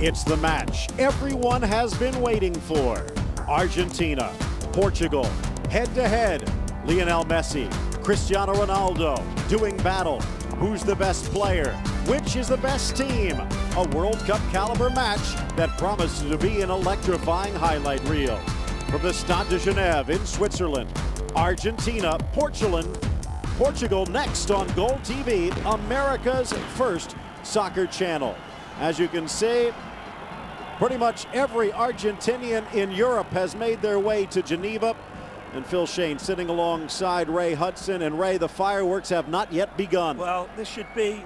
It's the match everyone has been waiting for. Argentina, Portugal, head-to-head. Lionel Messi, Cristiano Ronaldo doing battle. Who's the best player? Which is the best team? A World Cup caliber match that promises to be an electrifying highlight reel. From the Stade de Genève in Switzerland, Argentina, Portugal next on Gold TV, America's first soccer channel. As you can see, pretty much every Argentinian in Europe has made their way to Geneva. And Phil Shane sitting alongside Ray Hudson. And Ray, the fireworks have not yet begun. Well, this should be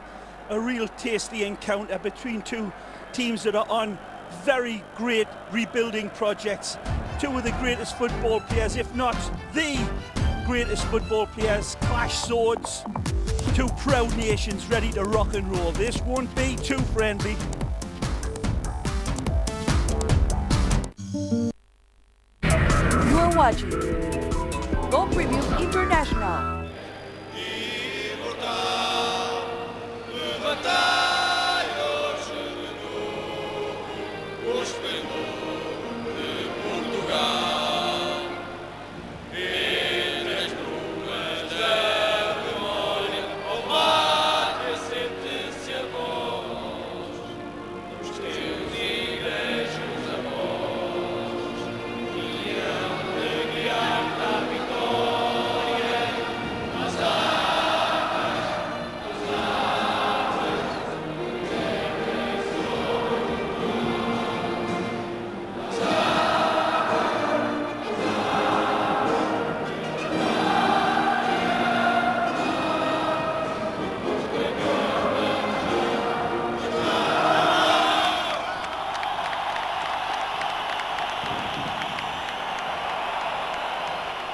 a real tasty encounter between two teams that are on very great rebuilding projects. Two of the greatest football players, if not the greatest football players, clash swords. Two proud nations ready to rock and roll. This won't be too friendly. You're watching Go Preview International.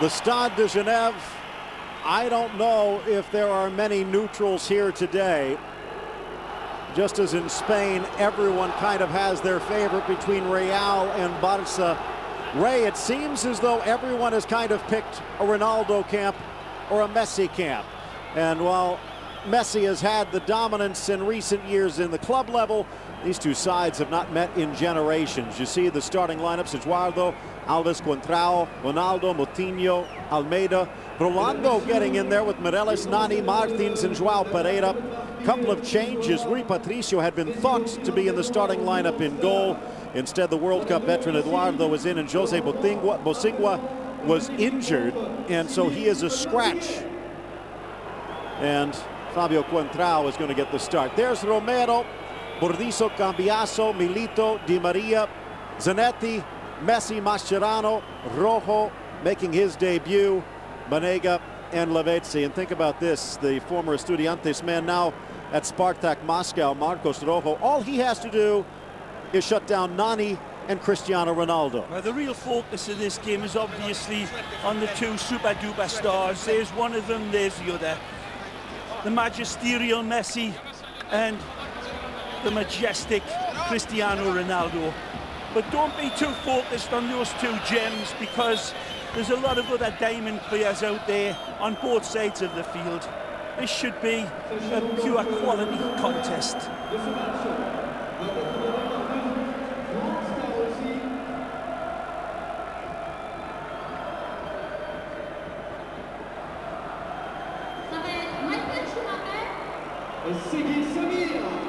The Stade de Genève, I don't know if there are many neutrals here today. Just as in Spain, everyone kind of has their favorite between Real and Barca. Ray, it seems as though everyone has kind of picked a Ronaldo camp or a Messi camp. And while Messi has had the dominance in recent years in the club level, these two sides have not met in generations. You see the starting lineups: Eduardo, Alves, Contrao, Ronaldo, Moutinho, Almeida. Rolando getting in there with Morelos, Nani, Martins, and Joao Pereira. Couple of changes. Rui Patricio had been thought to be in the starting lineup in goal. Instead, the World Cup veteran Eduardo was in, and Jose Bosingwa was injured, and so he is a scratch. And Fabio Contrao is going to get the start. There's Romero, Bordizo, Cambiaso, Milito, Di Maria, Zanetti, Messi, Mascherano, Rojo making his debut, Banega and Lavezzi. And think about this, the former Estudiantes man now at Spartak Moscow, Marcos Rojo. All he has to do is shut down Nani and Cristiano Ronaldo. Well, the real focus of this game is obviously on the two super-duper stars. There's one of them, there's the other. The magisterial Messi and the majestic Cristiano Ronaldo. But don't be too focused on those two gems, because there's a lot of other diamond players out there on both sides of the field. This should be a pure quality contest.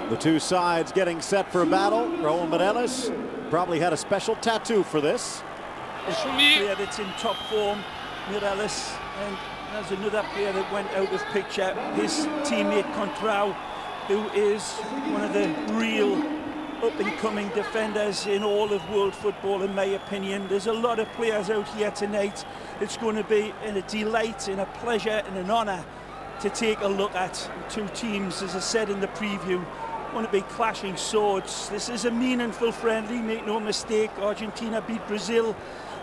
The two sides getting set for a battle. Raul Morelos probably had a special tattoo for this. Player that's in top form, Morelos, and there's another player that went out of picture, his teammate Contrao, who is one of the real up-and-coming defenders in all of world football, in my opinion. There's a lot of players out here tonight. It's going to be a delight and a pleasure and an honour to take a look at. Two teams, as I said in the preview, going to be clashing swords. This is a meaningful friendly, make no mistake. Argentina beat Brazil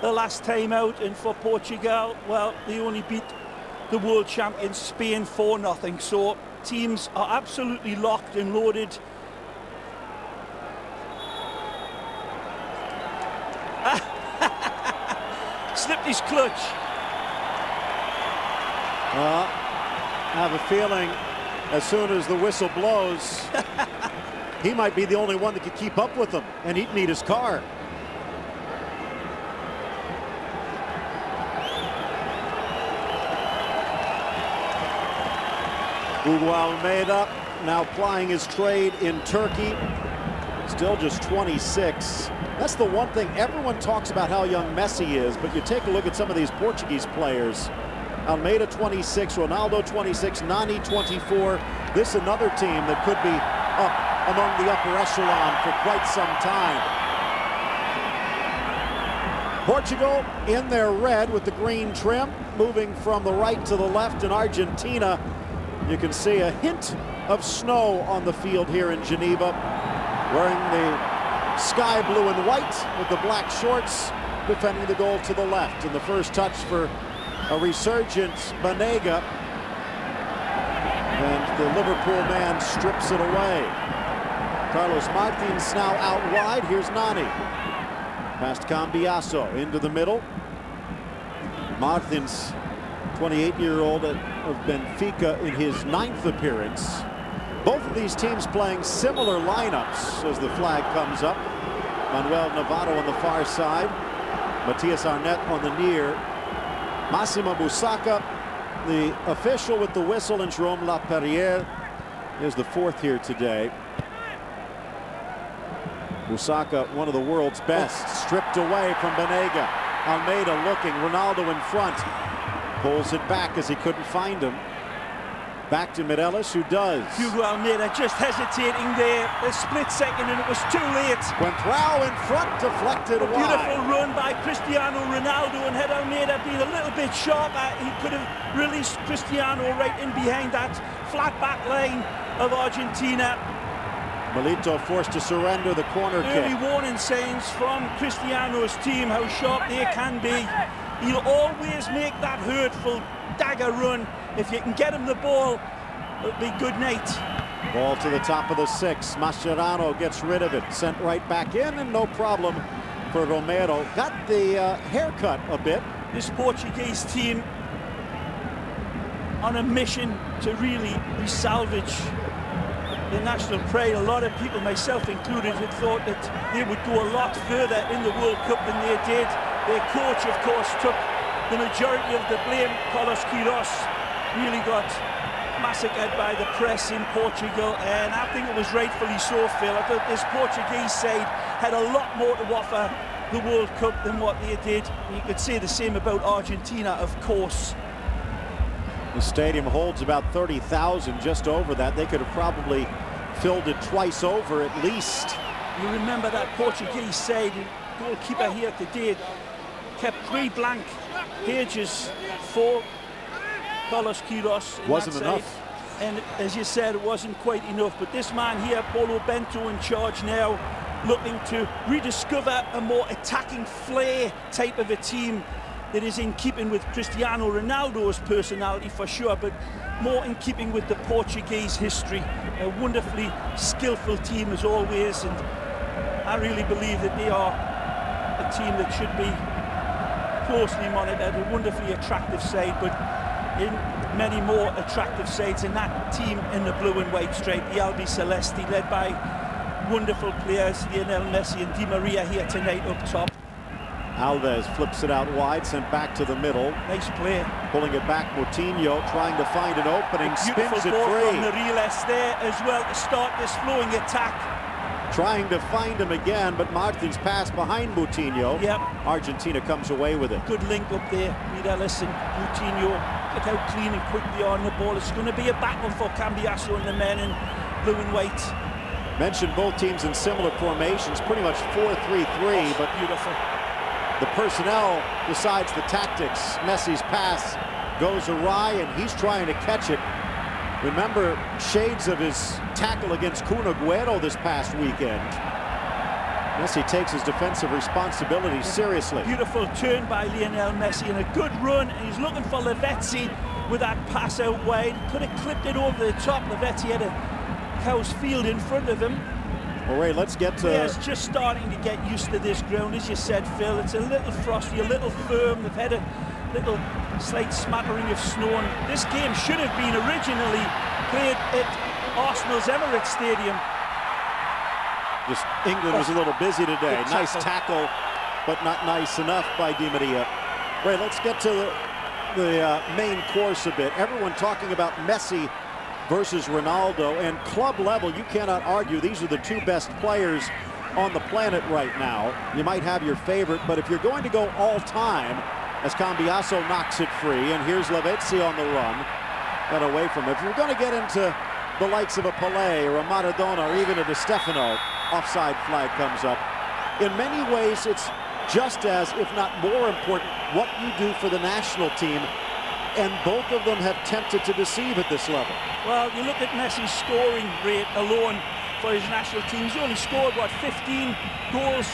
the last time out, and for Portugal, well, they only beat the world champion Spain 4-0. So teams are absolutely locked and loaded. Slipped his clutch. I have a feeling as soon as the whistle blows, He might be the only one that could keep up with him, and he'd need his car. Hugo Almeida now plying his trade in Turkey. Still just 26. That's the one thing. Everyone talks about how young Messi is, but you take a look at some of these Portuguese players. Almeida 26, Ronaldo 26, Nani 24. This is another team that could be up among the upper echelon for quite some time. Portugal in their red with the green trim, moving from the right to the left in Argentina. You can see a hint of snow on the field here in Geneva, wearing the sky blue and white with the black shorts, defending the goal to the left. And the first touch for a resurgent Banega, and the Liverpool man strips it away. Carlos Martins now out wide. Here's Nani. Past Cambiasso into the middle. Martins, 28-year-old of Benfica, in his 9th appearance. Both of these teams playing similar lineups as the flag comes up. Manuel Navarro on the far side. Matias Arnett on the near. Massimo Busacca, the official with the whistle, and Jerome Laperriere is the 4th here today. Busacca, one of the world's best, stripped away from Banega. Almeida looking, Ronaldo in front. Pulls it back as he couldn't find him. Back to Mireles, who does. Hugo Almeida just hesitating there a split second, and it was too late. Contrao in front, deflected wide. Beautiful run by Cristiano Ronaldo, and had Almeida been a little bit sharper, he could have released Cristiano right in behind that flat back line of Argentina. Milito forced to surrender the corner Early kick. warning signs from Cristiano's team how sharp they can be. He'll always make that hurtful dagger run. If you can get him the ball, it'll be good night. Ball to the top of the 6. Mascherano gets rid of it. Sent right back in, and no problem for Romero. Got the haircut a bit. This Portuguese team on a mission to really salvage the national pride. A lot of people, myself included, had thought that they would go a lot further in the World Cup than they did. Their coach, of course, took the majority of the blame. Carlos Queiroz really got massacred by the press in Portugal, and I think it was rightfully so, Phil. I thought this Portuguese side had a lot more to offer the World Cup than what they did. You could say the same about Argentina, of course. The stadium holds about 30,000, just over that. They could have probably filled it twice over at least. You remember that Portuguese side, goalkeeper here today kept 3 blank pages for Carlos Queiroz. Wasn't enough. And as you said, it wasn't quite enough. But this man here, Paulo Bento, in charge now, looking to rediscover a more attacking flair type of a team that is in keeping with Cristiano Ronaldo's personality for sure, but more in keeping with the Portuguese history. A wonderfully skillful team as always, and I really believe that they are a team that should be closely monitored. A wonderfully attractive side, but in many more attractive sides in that team in the blue and white stripe, the Albi Celesti, led by wonderful players Lionel Messi and Di Maria here tonight up top. Alves flips it out wide, sent back to the middle. Nice play. Pulling it back, Moutinho trying to find an opening, spins it ball free. From Mireles there as well to start this flowing attack. Trying to find him again, but Martins pass behind Moutinho. Yep. Argentina comes away with it. Good link up there, Mireles and Moutinho. Look how clean and quick they are on the ball. It's going to be a battle for Cambiasso and the men in blue and white. Mentioned both teams in similar formations, pretty much 4-3-3, but beautiful. The personnel decides the tactics. Messi's pass goes awry, and he's trying to catch it. Remember shades of his tackle against Kun Agüero this past weekend. Messi takes his defensive responsibility seriously. Beautiful turn by Lionel Messi and a good run, and he's looking for Lavezzi with that pass out wide. Could have clipped it over the top. Lavezzi had a cow's field in front of him. Well, Ray, let's get to... Players just starting to get used to this ground, as you said, Phil. It's a little frosty, a little firm. They've had a little slight smattering of snow. And this game should have been originally played at Arsenal's Emirates Stadium. Just England was a little busy today. Good Nice tackle, but not nice enough by Di Maria. Right, let's get to the main course a bit. Everyone talking about Messi versus Ronaldo, and club level, you cannot argue these are the two best players on the planet right now. You might have your favorite, but if you're going to go all time, as Cambiaso knocks it free, and here's Lavezzi on the run, got away from it. If you're going to get into the likes of a Pelé or a Maradona or even a Di Stefano, offside flag comes up. In many ways, it's just as, if not more important, what you do for the national team, and both of them have tempted to deceive at this level. Well, you look at Messi's scoring rate alone for his national team. He's only scored, what, 15 goals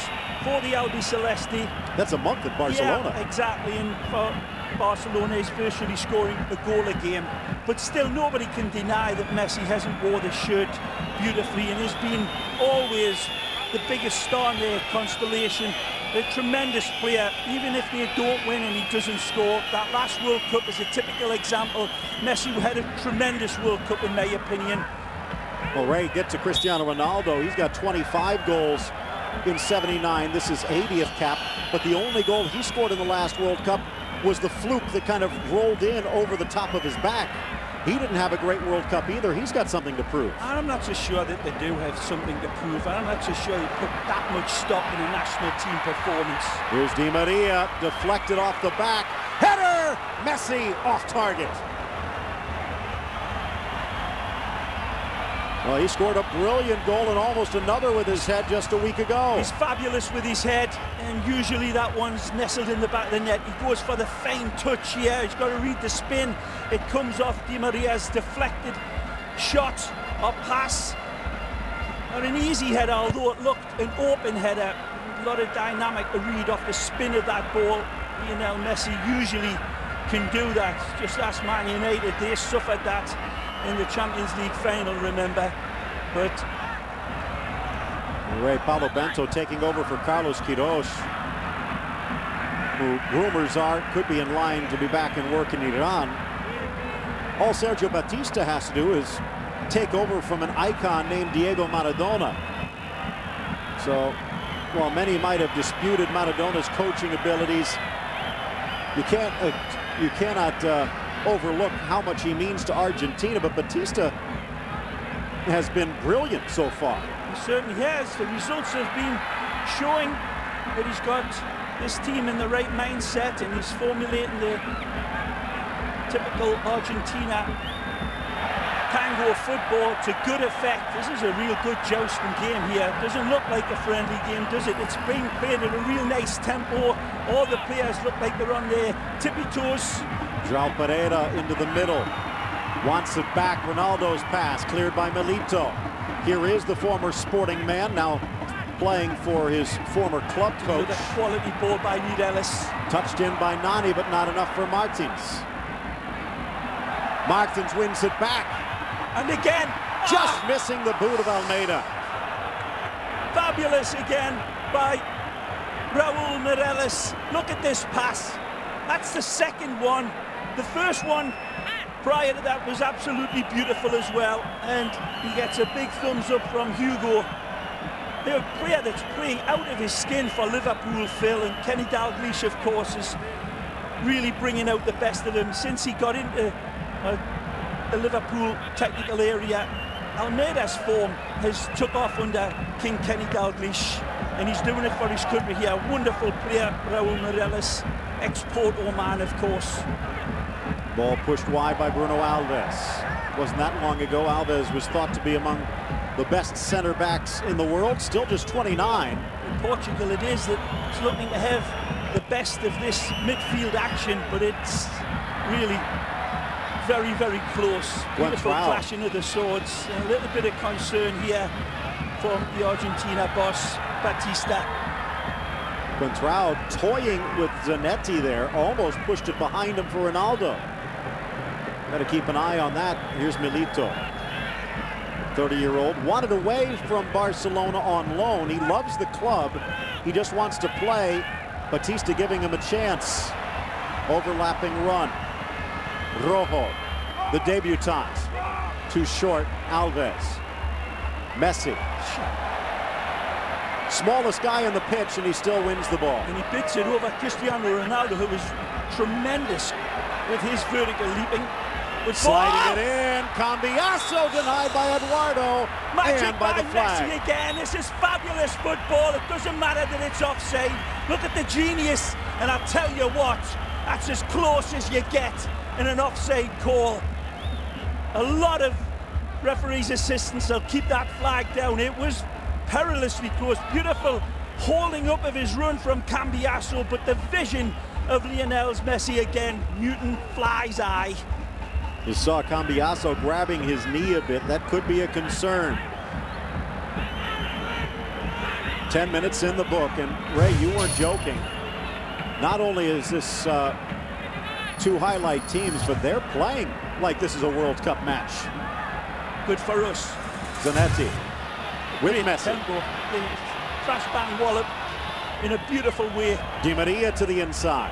for the Albiceleste. That's a month at Barcelona. Yeah, exactly, and for Barcelona is virtually scoring a goal a game. But still, nobody can deny that Messi hasn't wore the shirt beautifully and has been always the biggest star in their constellation. A tremendous player, even if they don't win and he doesn't score. That last World Cup is a typical example. Messi had a tremendous World Cup, in my opinion. Well, Ray, get to Cristiano Ronaldo. He's got 25 goals in 79. This is 80th cap, but the only goal he scored in the last World Cup was the fluke that kind of rolled in over the top of his back. He didn't have a great World Cup either. He's got something to prove. I'm not so sure that they do have something to prove. I'm not so sure they put that much stock in a national team performance. Here's Di Maria, deflected off the back. Header! Messi off target. Well, he scored a brilliant goal and almost another with his head just a week ago. He's fabulous with his head, and usually that one's nestled in the back of the net. He goes for the fine touch here. He's got to read the spin. It comes off Di Maria's deflected shot or pass. Not an easy header, although it looked an open header. A lot of dynamic to read off the spin of that ball. Lionel Messi usually can do that. Just ask Man United, they suffered that in the Champions League final, remember. But Ray, Paulo Bento taking over for Carlos Queiroz, who rumors are could be in line to be back in work in Iran. All Sergio Batista has to do is take over from an icon named Diego Maradona. So, while many might have disputed Maradona's coaching abilities, you cannot overlook how much he means to Argentina, but Batista has been brilliant so far. He certainly has. The results have been showing that he's got this team in the right mindset, and he's formulating the typical Argentina tango football to good effect. This is a real good jousting game here. Doesn't look like a friendly game, does it? It's being played at a real nice tempo. All the players look like they're on their tippy toes. João Pereira into the middle, wants it back. Ronaldo's pass cleared by Milito. Here is the former Sporting man, now playing for his former club coach. With a quality ball by Mireles. Touched in by Nani, but not enough for Martins. Martins wins it back. And again, just missing the boot of Almeida. Fabulous again by Raul Mireles. Look at this pass. That's the second one. The first one prior to that was absolutely beautiful as well, and he gets a big thumbs up from Hugo. They're a player that's playing out of his skin for Liverpool, Phil, and Kenny Dalglish, of course, is really bringing out the best of him since he got into the Liverpool technical area. Almeida's form has took off under King Kenny Dalglish, and he's doing it for his country here. Wonderful player, Raul Mireles, ex-Porto man, of course. Ball pushed wide by Bruno Alves. Wasn't that long ago. Alves was thought to be among the best center backs in the world, still just 29. In Portugal it is that it's looking to have the best of this midfield action, but it's really very, very close. Beautiful clashing of the swords. A little bit of concern here from the Argentina boss, Batista. Contrao toying with Zanetti there, almost pushed it behind him for Ronaldo. Got to keep an eye on that. Here's Milito, 30-year-old, wanted away from Barcelona on loan. He loves the club. He just wants to play. Batista giving him a chance. Overlapping run. Rojo, the debutant. Too short, Alves. Messi. Smallest guy in the pitch, and he still wins the ball. And he bits it over Cristiano Ronaldo, who was tremendous with his vertical leaping. Sliding it in, Cambiasso denied by Eduardo, Magic and by the flag. Messi again. This is fabulous football. It doesn't matter that it's offside. Look at the genius, and I'll tell you what, that's as close as you get in an offside call. A lot of referees' assistants will keep that flag down. It was perilously close. Beautiful holding up of his run from Cambiasso, but the vision of Lionel Messi again, Newton fly's eye. You saw Cambiasso grabbing his knee a bit. That could be a concern. 10 minutes in the book, and Ray, you weren't joking. Not only is this two highlight teams, but they're playing like this is a World Cup match. Good for us. Zanetti with Great Messi. tempo. The crash bang wallop in a beautiful way. Di Maria to the inside.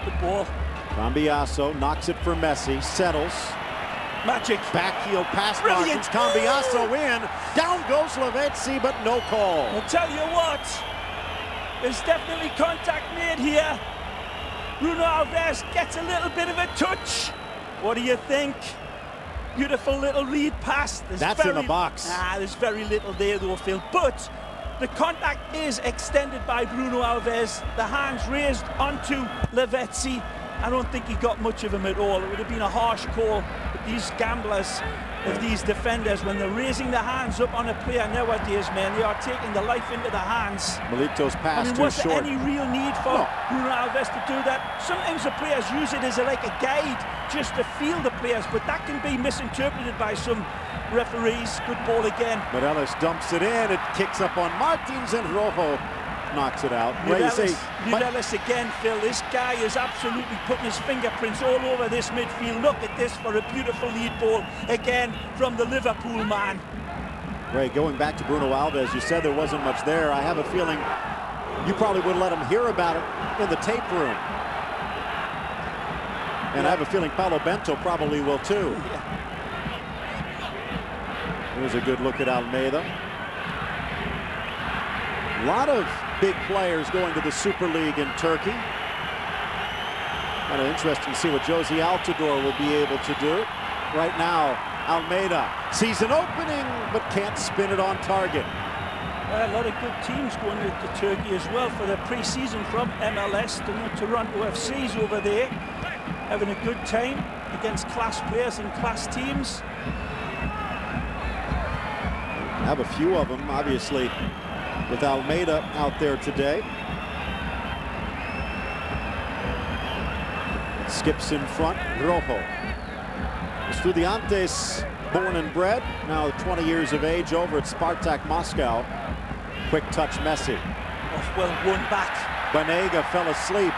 Good ball. Cambiasso knocks it for Messi, settles. Magic. Backheel pass Brilliant. margins. Cambiasso in. Down goes Lavezzi, but no call. I'll tell you what, there's definitely contact made here. Bruno Alves gets a little bit of a touch. What do you think? Beautiful little lead pass. That's in the box. There's very little there though, Phil. But the contact is extended by Bruno Alves. The hands raised onto Lavezzi. I don't think he got much of him at all. It would have been a harsh call. But these gamblers, of these defenders, when they're raising the hands up on a player nowadays, man, they are taking the life into the hands. Milito's pass too Was there short. any real need for Bruno Alves to do that? Sometimes the players use it as like a guide just to feel the players, but that can be misinterpreted by some referees. Good ball again. Morelos dumps it in. It kicks up on Martins, and Rojo knocks it out. Morelos again, Phil. This guy is absolutely putting his fingerprints all over this midfield. Look at this for a beautiful lead ball again from the Liverpool man. Ray, going back to Bruno Alves, you said there wasn't much there. I have a feeling you probably would let him hear about it in the tape room. And I have a feeling Paulo Bento probably will too. Here's a good look at Almeida. A lot of big players going to the Super League in Turkey. Kind of interesting to see what Josie Altidore will be able to do. Right now, Almeida sees an opening, but can't spin it on target. A lot of good teams going to Turkey as well for the pre-season from MLS. The Toronto FC's over there, having a good time against class players and class teams. Have a few of them, obviously, with Almeida out there today. Skips in front, Rojo. Estudiantes, born and bred, now 20 years of age, over at Spartak Moscow. Quick touch, Messi. Oh, well won back. Banega fell asleep.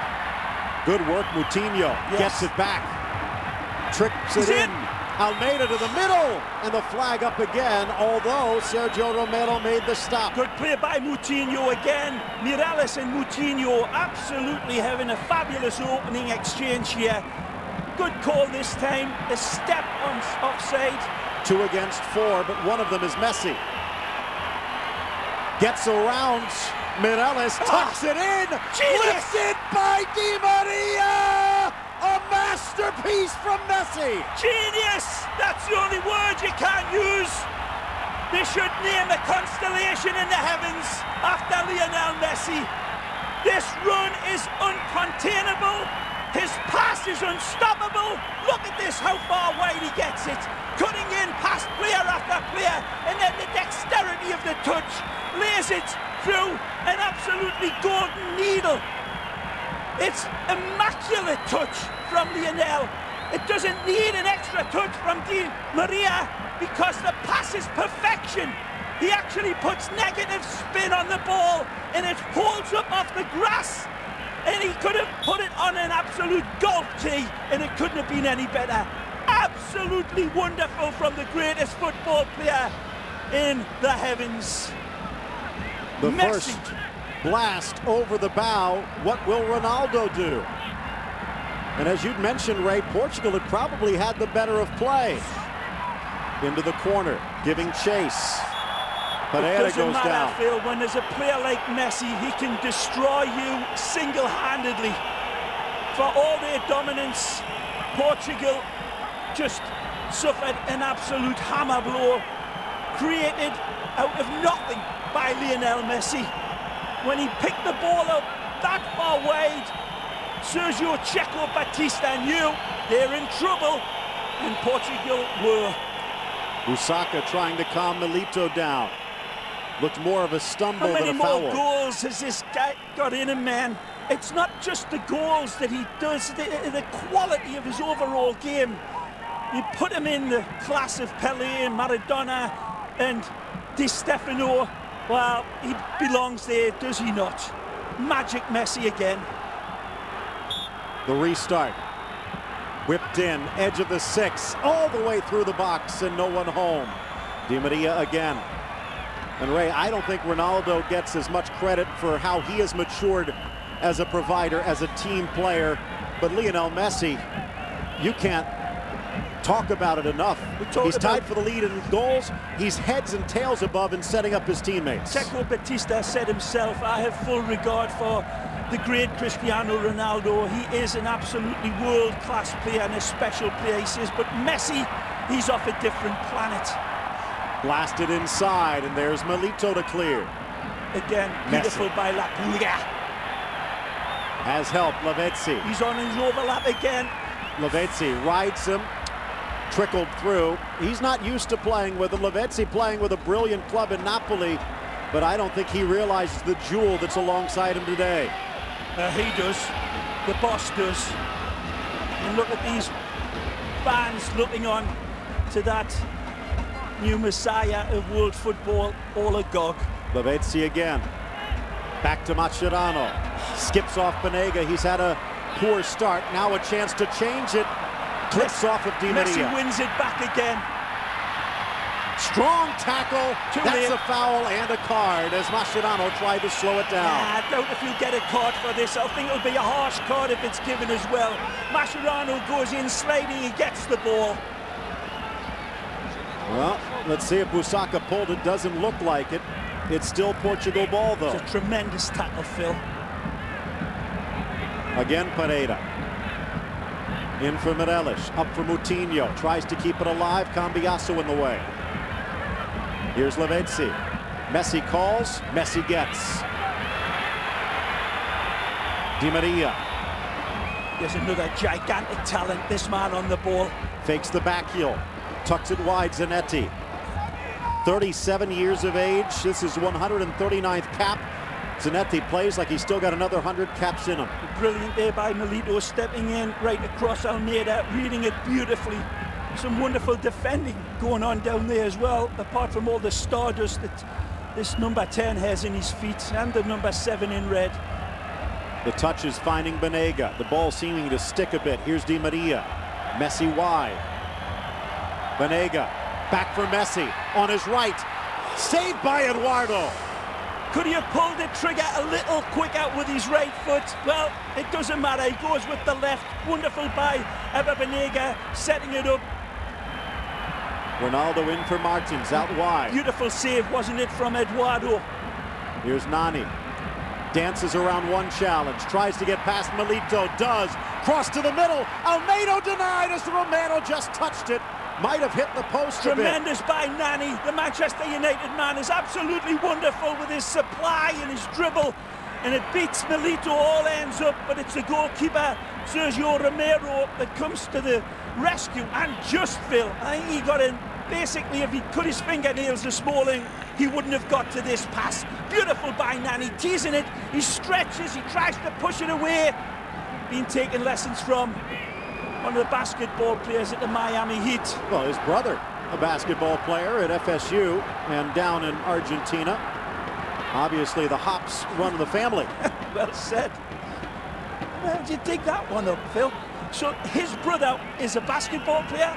Good work, Moutinho. Gets it back. Tricks it in. Almeida to the middle, and the flag up again, although Sergio Romero made the stop. Good play by Moutinho again. Mireles and Moutinho absolutely having a fabulous opening exchange here. Good call this time. A step on offside. 2 against 4, but one of them is Messi. Gets around Mireles, tucks it in, lifted by Di Maria! A masterpiece from Messi! Genius! That's the only word you can't use. They should name a constellation in the heavens after Lionel Messi. This run is uncontainable. His pass is unstoppable. Look at this, how far wide he gets it. Cutting in past player after player, and then the dexterity of the touch lays it through an absolutely golden needle. It's immaculate touch from Lionel. It doesn't need an extra touch from Di Maria because the pass is perfection. He actually puts negative spin on the ball and it holds up off the grass. And he could have put it on an absolute golf tee and it couldn't have been any better. Absolutely wonderful from the greatest football player in the heavens. The Messi. First blast over the bow. What will Ronaldo do? And as you'd mentioned, Ray, Portugal had probably had the better of play. Into the corner, giving chase. Pereira doesn't goes matter, down. Phil, when there's a player like Messi, he can destroy you single-handedly. For all their dominance, Portugal just suffered an absolute hammer blow, created out of nothing by Lionel Messi. When he picked the ball up that far wide, Sergio Checo Batista knew they're in trouble, and Portugal were. Busaka trying to calm Milito down. Looked more of a stumble How many than a foul. more goals has this guy got in him, man? It's not just the goals that he does, the quality of his overall game. You put him in the class of Pelé, Maradona, and Di Stefano. Well, he belongs there, does he not? Magic Messi again. The restart. Whipped in, edge of the 6, all the way through the box, and no one home. Di Maria again. And Ray, I don't think Ronaldo gets as much credit for how he has matured as a provider, as a team player. But Lionel Messi, you can't talk about it enough. He's tied for the lead in goals. He's heads and tails above in setting up his teammates. Checo Batista said himself, I have full regard for the great Cristiano Ronaldo. He is an absolutely world-class player and a special player, he says. But Messi, he's off a different planet. Blasted inside, and there's Milito to clear. Again, beautiful Messi. by Lapuga. Has help, Lavezzi. He's on his overlap again. Lavezzi rides him, trickled through. He's not used to playing with him. Lavezzi playing with a brilliant club in Napoli, but I don't think he realizes the jewel that's alongside him today. He does. The boss does. And look at these fans looking on to that new messiah of world football, all agog. Lavezzi again. Back to Mascherano. Skips off Banega. He's had a poor start. Now a chance to change it. Clips off of Di Maria. Messi wins it back again. Strong tackle. That's late. a foul and a card as Mascherano tried to slow it down. I doubt if you'll get a card for this. I think it'll be a harsh card if it's given as well. Mascherano goes in sliding, he gets the ball. Well, let's see if Busaka pulled it. Doesn't look like it. It's still Portugal ball, though. It's a tremendous tackle, Phil. Again, Pereira. In for Morelos. Up for Moutinho. Tries to keep it alive. Cambiasso in the way. Here's Lavezzi. Messi calls. Messi gets. Di Maria. There's another gigantic talent, this man on the ball. Fakes the back heel. Tucks it wide, Zanetti. 37 years of age. This is 139th cap. Zanetti plays like he's still got another 100 caps in him. Brilliant there by Milito, stepping in right across Almeida, reading it beautifully. Some wonderful defending going on down there as well, apart from all the stardust that this number 10 has in his feet, and the number 7 in red. The touch is finding Banega. The ball seeming to stick a bit. Here's Di Maria. Messi wide. Banega back for Messi on his right. Saved by Eduardo. Could he have pulled the trigger a little quicker with his right foot? Well, it doesn't matter. He goes with the left. Wonderful by Ever Banega, setting it up. Ronaldo in for Martins, out wide. Beautiful save, wasn't it, from Eduardo? Here's Nani. Dances around one challenge. Tries to get past Milito. Does. Cross to the middle. Almeida denied as Romano just touched it. Might have hit the post a bit. Tremendous by Nani. The Manchester United man is absolutely wonderful with his supply and his dribble. And it beats Milito, all ends up, but it's the goalkeeper, Sergio Romero, that comes to the rescue. And just Phil, I think he got in. Basically, if he cut his fingernails this morning, he wouldn't have got to this pass. Beautiful by Nani, teasing it. He stretches, he tries to push it away. Been taking lessons from one of the basketball players at the Miami Heat. Well, his brother, a basketball player at FSU and down in Argentina. Obviously, the hops run the family. Well said. How did you dig that one up, Phil? So his brother is a basketball player?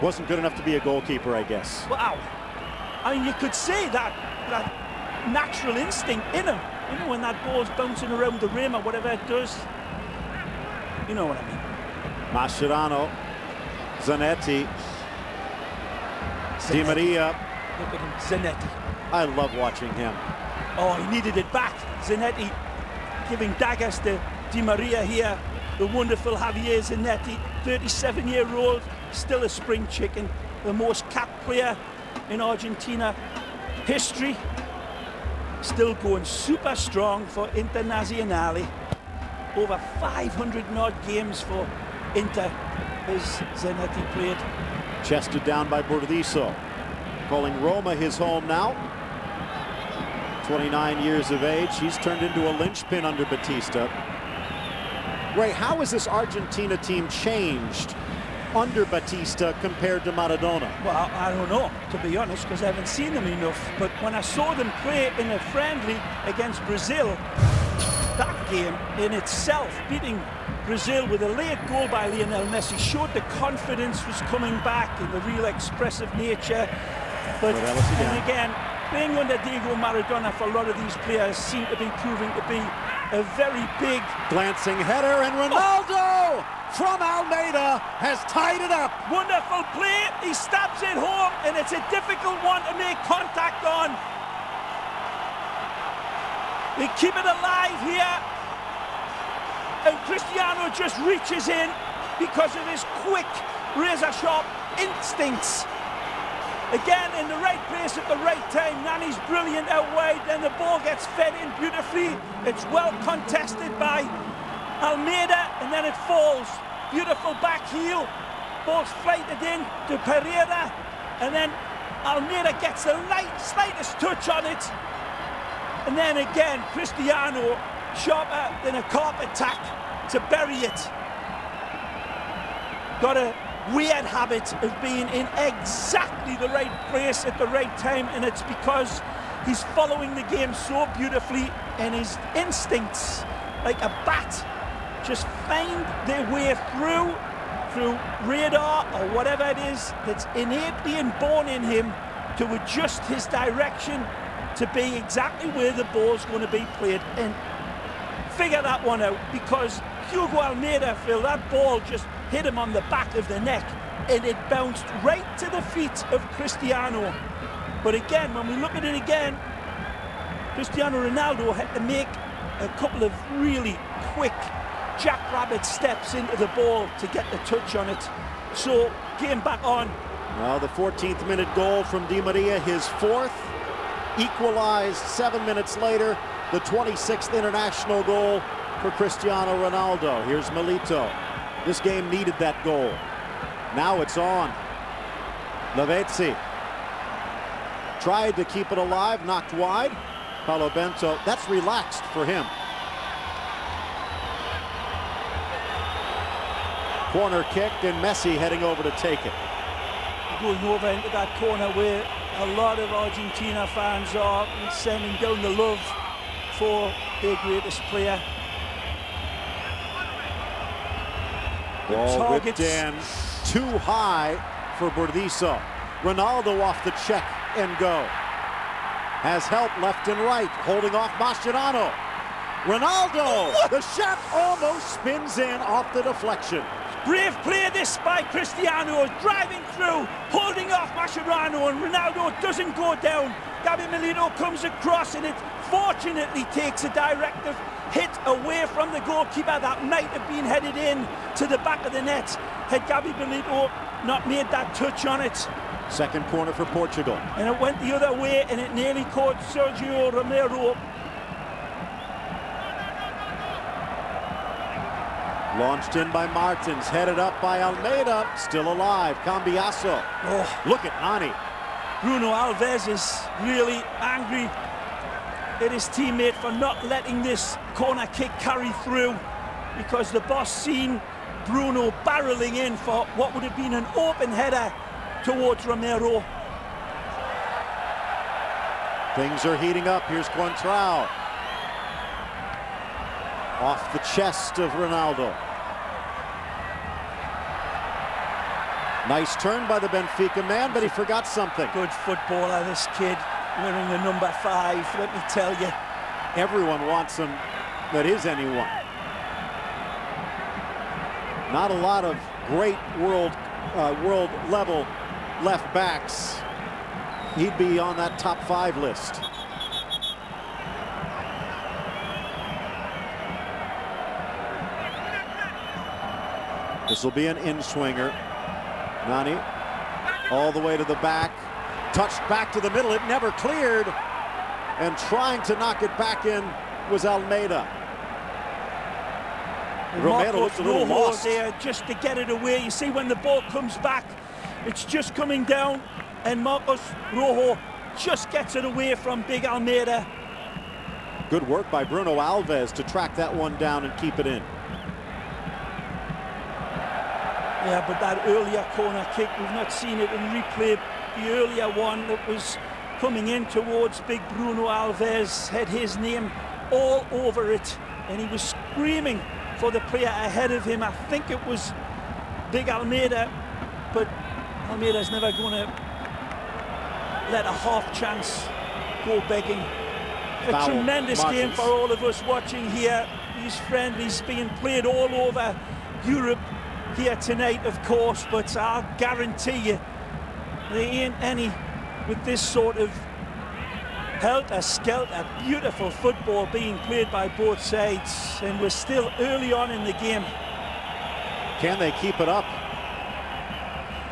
Wasn't good enough to be a goalkeeper, I guess. Wow. I mean, you could say that natural instinct in him. You know, when that ball's bouncing around the rim or whatever it does. You know what I mean. Mascherano, Zanetti, Di Maria. Look at him, Zanetti. I love watching him. Oh, he needed it back. Zanetti giving daggers to Di Maria here. The wonderful Javier Zanetti, 37-year-old, still a spring chicken, the most capped player in Argentina history. Still going super strong for Internazionale. Over 500 odd games for Inter as Zanetti played. Chested down by Burdizo. Calling Roma his home now. 29 years of age. He's turned into a linchpin under Batista. Ray, how has this Argentina team changed under Batista compared to Maradona? Well, I don't know, to be honest, because I haven't seen them enough. But when I saw them play in a friendly against Brazil, that game in itself, beating Brazil with a late goal by Lionel Messi, showed the confidence was coming back and the real expressive nature. But and again, playing under Diego Maradona for a lot of these players seem to be proving to be a very big glancing header, and Ronaldo from Almeida has tied it up. Wonderful play. He stabs it home, and it's a difficult one to make contact on. They keep it alive here, and Cristiano just reaches in because of his quick, razor-sharp instincts. Again, in the right place at the right time. Nani's brilliant out wide, then the ball gets fed in beautifully. It's well contested by Almeida, and then it falls. Beautiful back heel. Ball's flighted in to Pereira, and then Almeida gets the slightest touch on it. And then again, Cristiano, sharper than a carpet tack to bury it. Got a weird habit of being in exactly the right place at the right time, and it's because he's following the game so beautifully, and his instincts, like a bat, just find their way through radar or whatever it is that's innately inborn in him to adjust his direction to be exactly where the ball's going to be played, and figure that one out, because Hugo Almeida, Phil, that ball just hit him on the back of the neck, and it bounced right to the feet of Cristiano. But again, when we look at it again, Cristiano Ronaldo had to make a couple of really quick jackrabbit steps into the ball to get the touch on it. So, game back on. Well, the 14th minute goal from Di Maria, his fourth, equalized 7 minutes later, the 26th international goal for Cristiano Ronaldo. Here's Milito. This game needed that goal. Now it's on. Lavezzi tried to keep it alive, knocked wide. Paulo Bento, that's relaxed for him. Corner kicked, and Messi heading over to take it. Going over into that corner where a lot of Argentina fans are, sending down the love for their greatest player. Ball whipped in too high for Burdizo. Ronaldo off the check and go. Has help left and right, holding off Mascherano. Ronaldo, the shot almost spins in off the deflection. Brave play this by Cristiano, driving through, holding off Mascherano, and Ronaldo doesn't go down. Gabi Milito comes across, and it fortunately takes a directive hit away from the goalkeeper that might have been headed in to the back of the net had Gabi Milito not made that touch on it. Second corner for Portugal. And it went the other way, and it nearly caught Sergio Romero. Launched in by Martins, headed up by Almeida, still alive, Cambiasso. Oh, look at Nani. Bruno Alves is really angry at his teammate for not letting this corner kick carry through, because the boss seen Bruno barreling in for what would have been an open header towards Romero. Things are heating up. Here's Contrao. Off the chest of Ronaldo. Nice turn by the Benfica man, but he forgot something. Good footballer, this kid, wearing the number 5, let me tell you. Everyone wants him that is anyone. Not a lot of great world level left backs. he'd be on that top 5 list. This will be an in-swinger. Nani all the way to the back. Touched back to the middle. It never cleared. And trying to knock it back in was Almeida. Romero looked a little lost there just to get it away. You see when the ball comes back, it's just coming down, and Marcos Rojo just gets it away from big Almeida. Good work by Bruno Alves to track that one down and keep it in. Yeah, but that earlier corner kick, we've not seen it in replay. The earlier one that was coming in towards big Bruno Alves had his name all over it, and he was screaming for the player ahead of him. I think it was big Almeida, but Almeida's never going to let a half chance go begging. A tremendous game for all of us watching here. These friendlies being played all over Europe here tonight, of course, but I'll guarantee you there ain't any with this sort of helter-skelter, beautiful football being played by both sides, and we're still early on in the game. Can they keep it up?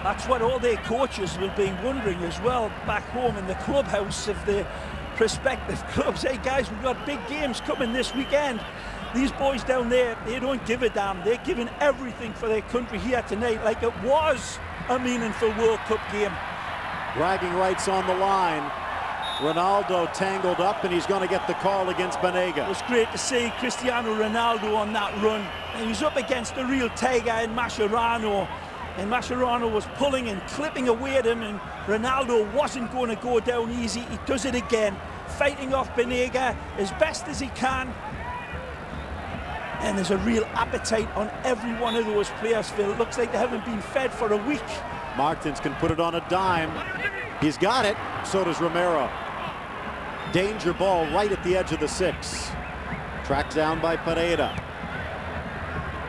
That's what all their coaches will be wondering as well back home in the clubhouse of the prospective clubs. Hey guys, we've got big games coming this weekend. These boys down there, they don't give a damn. They're giving everything for their country here tonight, like it was a meaningful World Cup game. Bragging rights on the line. Ronaldo tangled up, and he's going to get the call against Banega. It was great to see Cristiano Ronaldo on that run. He was up against a real tiger in Mascherano, and Mascherano was pulling and clipping away at him, and Ronaldo wasn't going to go down easy. He does it again, fighting off Banega as best as he can. And there's a real appetite on every one of those players, Phil. It looks like they haven't been fed for a week. Martins can put it on a dime. He's got it. So does Romero. Danger ball right at the edge of the 6. Tracked down by Pereira.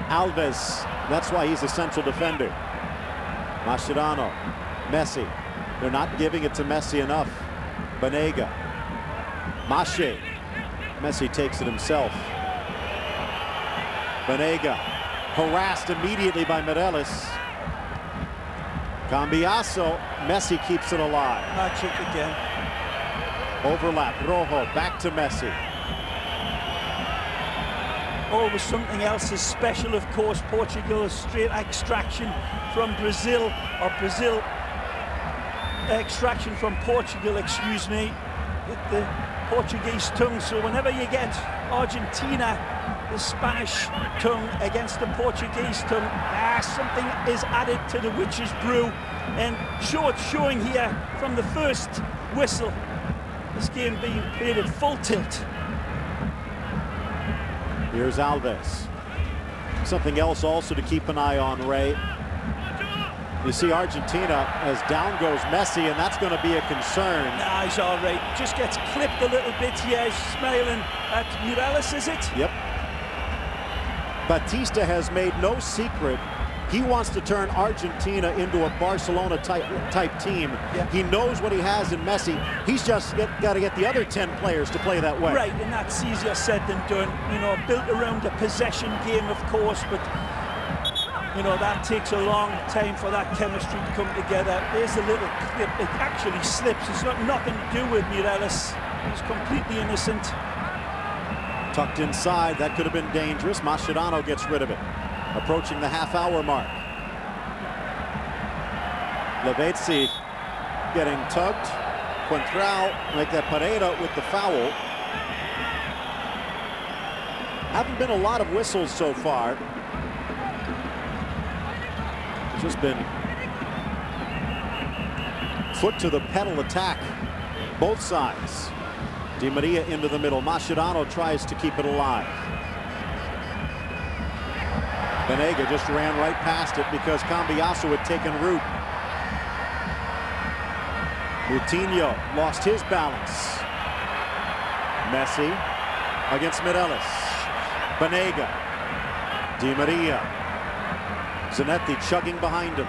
Alves, that's why he's a central defender. Mascherano, Messi. They're not giving it to Messi enough. Banega. Mache. Messi takes it himself. Banega harassed immediately by Morelos. Cambiaso, Messi keeps it alive. Magic again. Overlap, Rojo, back to Messi. Always something else is special, of course. Portugal, a straight extraction from Brazil, or Brazil extraction from Portugal, excuse me, with the Portuguese tongue. So whenever you get Argentina, the Spanish tongue against the Portuguese tongue, something is added to the witch's brew, and showing here from the first whistle, this game being played at full tilt. Here's Alves. Something else also to keep an eye on, Ray. You see Argentina, as down goes Messi, and that's going to be a concern. Nah, he's all right. Just gets clipped a little bit here. He's smiling at Morelos, is it? Yep. Batista has made no secret. He wants to turn Argentina into a Barcelona type team. Yeah. He knows what he has in Messi. He's just got to get the other 10 players to play that way. Right, and that's easier said than done. You know, built around a possession game, of course, but you know, that takes a long time for that chemistry to come together. There's a little clip. It actually slips. It's got nothing to do with Morelos. He's completely innocent. Tucked inside, that could have been dangerous. Mascherano gets rid of it. Approaching the half-hour mark. Lavezzi getting tugged. Quintrao make that Pereira with the foul. Haven't been a lot of whistles so far. Just been foot to the pedal attack, both sides. Di Maria into the middle. Mascherano tries to keep it alive. Banega just ran right past it because Cambiaso had taken root. Coutinho lost his balance. Messi against Morelos. Banega. Di Maria. Zanetti chugging behind him.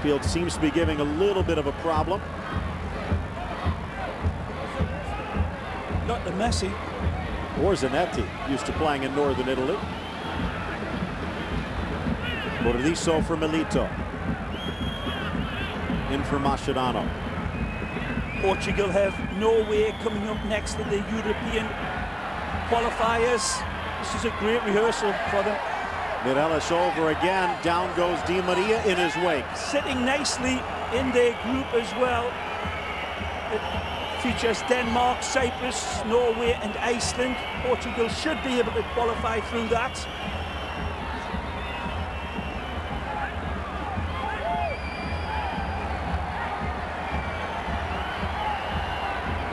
Midfield seems to be giving a little bit of a problem. Not the Messi. Or Zanetti, used to playing in northern Italy. Bordiso for Milito. In for Mascherano. Portugal have Norway coming up next in the European qualifiers. This is a great rehearsal for them. Mireles over again. Down goes Di Maria in his wake. Sitting nicely in their group as well. It features Denmark, Cyprus, Norway and Iceland. Portugal should be able to qualify through that.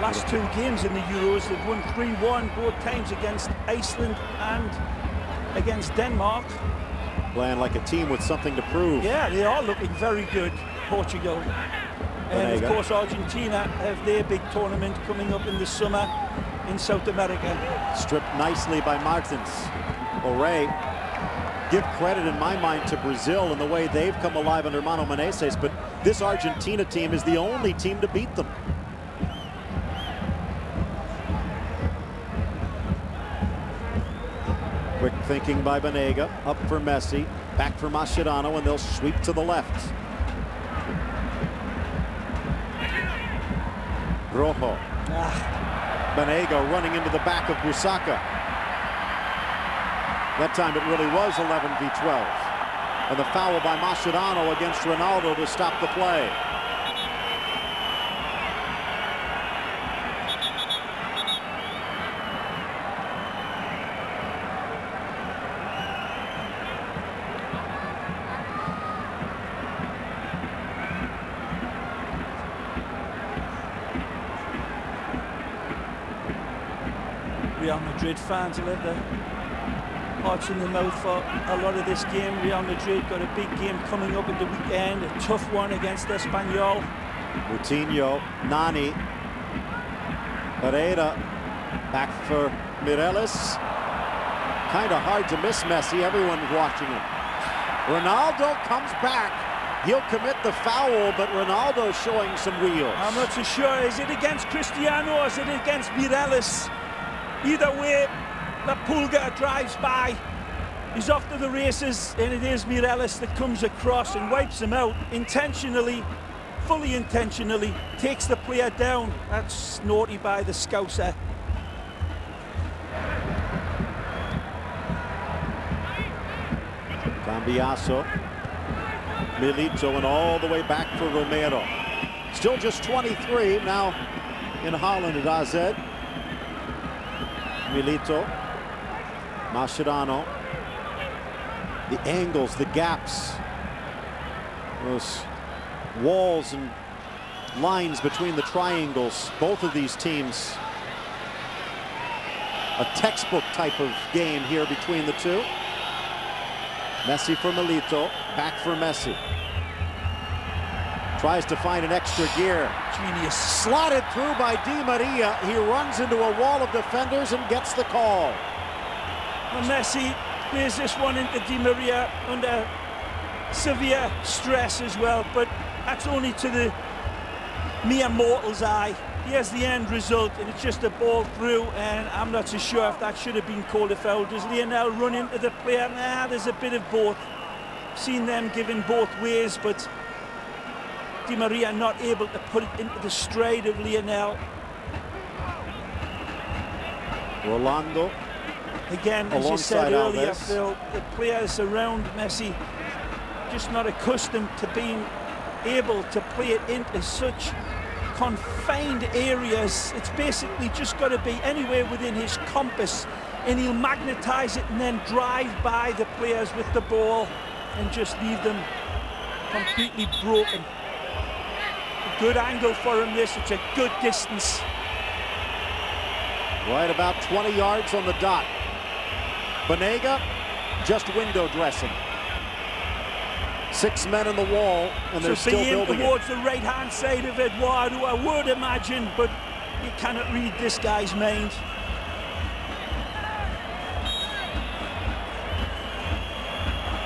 Last two games in the Euros, they've won 3-1 both times against Iceland and against Denmark. Playing like a team with something to prove. Yeah, they are looking very good, Portugal. And of course Argentina have their big tournament coming up in the summer in South America. Stripped nicely by Martins. Ore, give credit in my mind to Brazil and the way they've come alive under Mano Menezes, but this Argentina team is the only team to beat them. Quick thinking by Banega, up for Messi, back for Mascherano, and they'll sweep to the left. Rojo. Banega running into the back of Busaka. That time it really was 11 v 12. And the foul by Mascherano against Ronaldo to stop the play. Real Madrid fans will have their hearts in their mouth for a lot of this game. Real Madrid got a big game coming up at the weekend, a tough one against Espanyol. Coutinho, Nani, Pereira, back for Mireles. Kind of hard to miss Messi, everyone's watching him. Ronaldo comes back. He'll commit the foul, but Ronaldo's showing some wheels. I'm not so sure. Is it against Cristiano or is it against Mireles? Either way, La Pulga drives by. He's off to the races, and it is Mireles that comes across and wipes him out intentionally, fully intentionally, takes the player down. That's naughty by the Scouser. Cambiaso, Milito, and all the way back for Romero. Still just 23 now in Holland at AZ. Milito, Mascherano, the angles, the gaps, those walls and lines between the triangles. Both of these teams, a textbook type of game here between the two. Messi for Milito, back for Messi. Tries to find an extra gear. Genius. Slotted through by Di Maria. He runs into a wall of defenders and gets the call. Well, Messi plays this one into Di Maria under severe stress as well, but that's only to the mere mortal's eye. Here's the end result, and it's just a ball through, and I'm not so sure if that should have been called a foul. Does Lionel run into the player? Nah, there's a bit of both. Seen them given both ways, but Di Maria not able to put it into the stride of Lionel. Rolando. Again, as you said earlier, Phil, the players around Messi just not accustomed to being able to play it into such confined areas. It's basically just got to be anywhere within his compass, and he'll magnetize it and then drive by the players with the ball and just leave them completely broken. A good angle for him this, it's a good distance. Right about 20 yards on the dot. Banega just window dressing. 6 men in the wall, and they're still building towards it. the right-hand side of Eduardo, I would imagine, but you cannot read this guy's mind.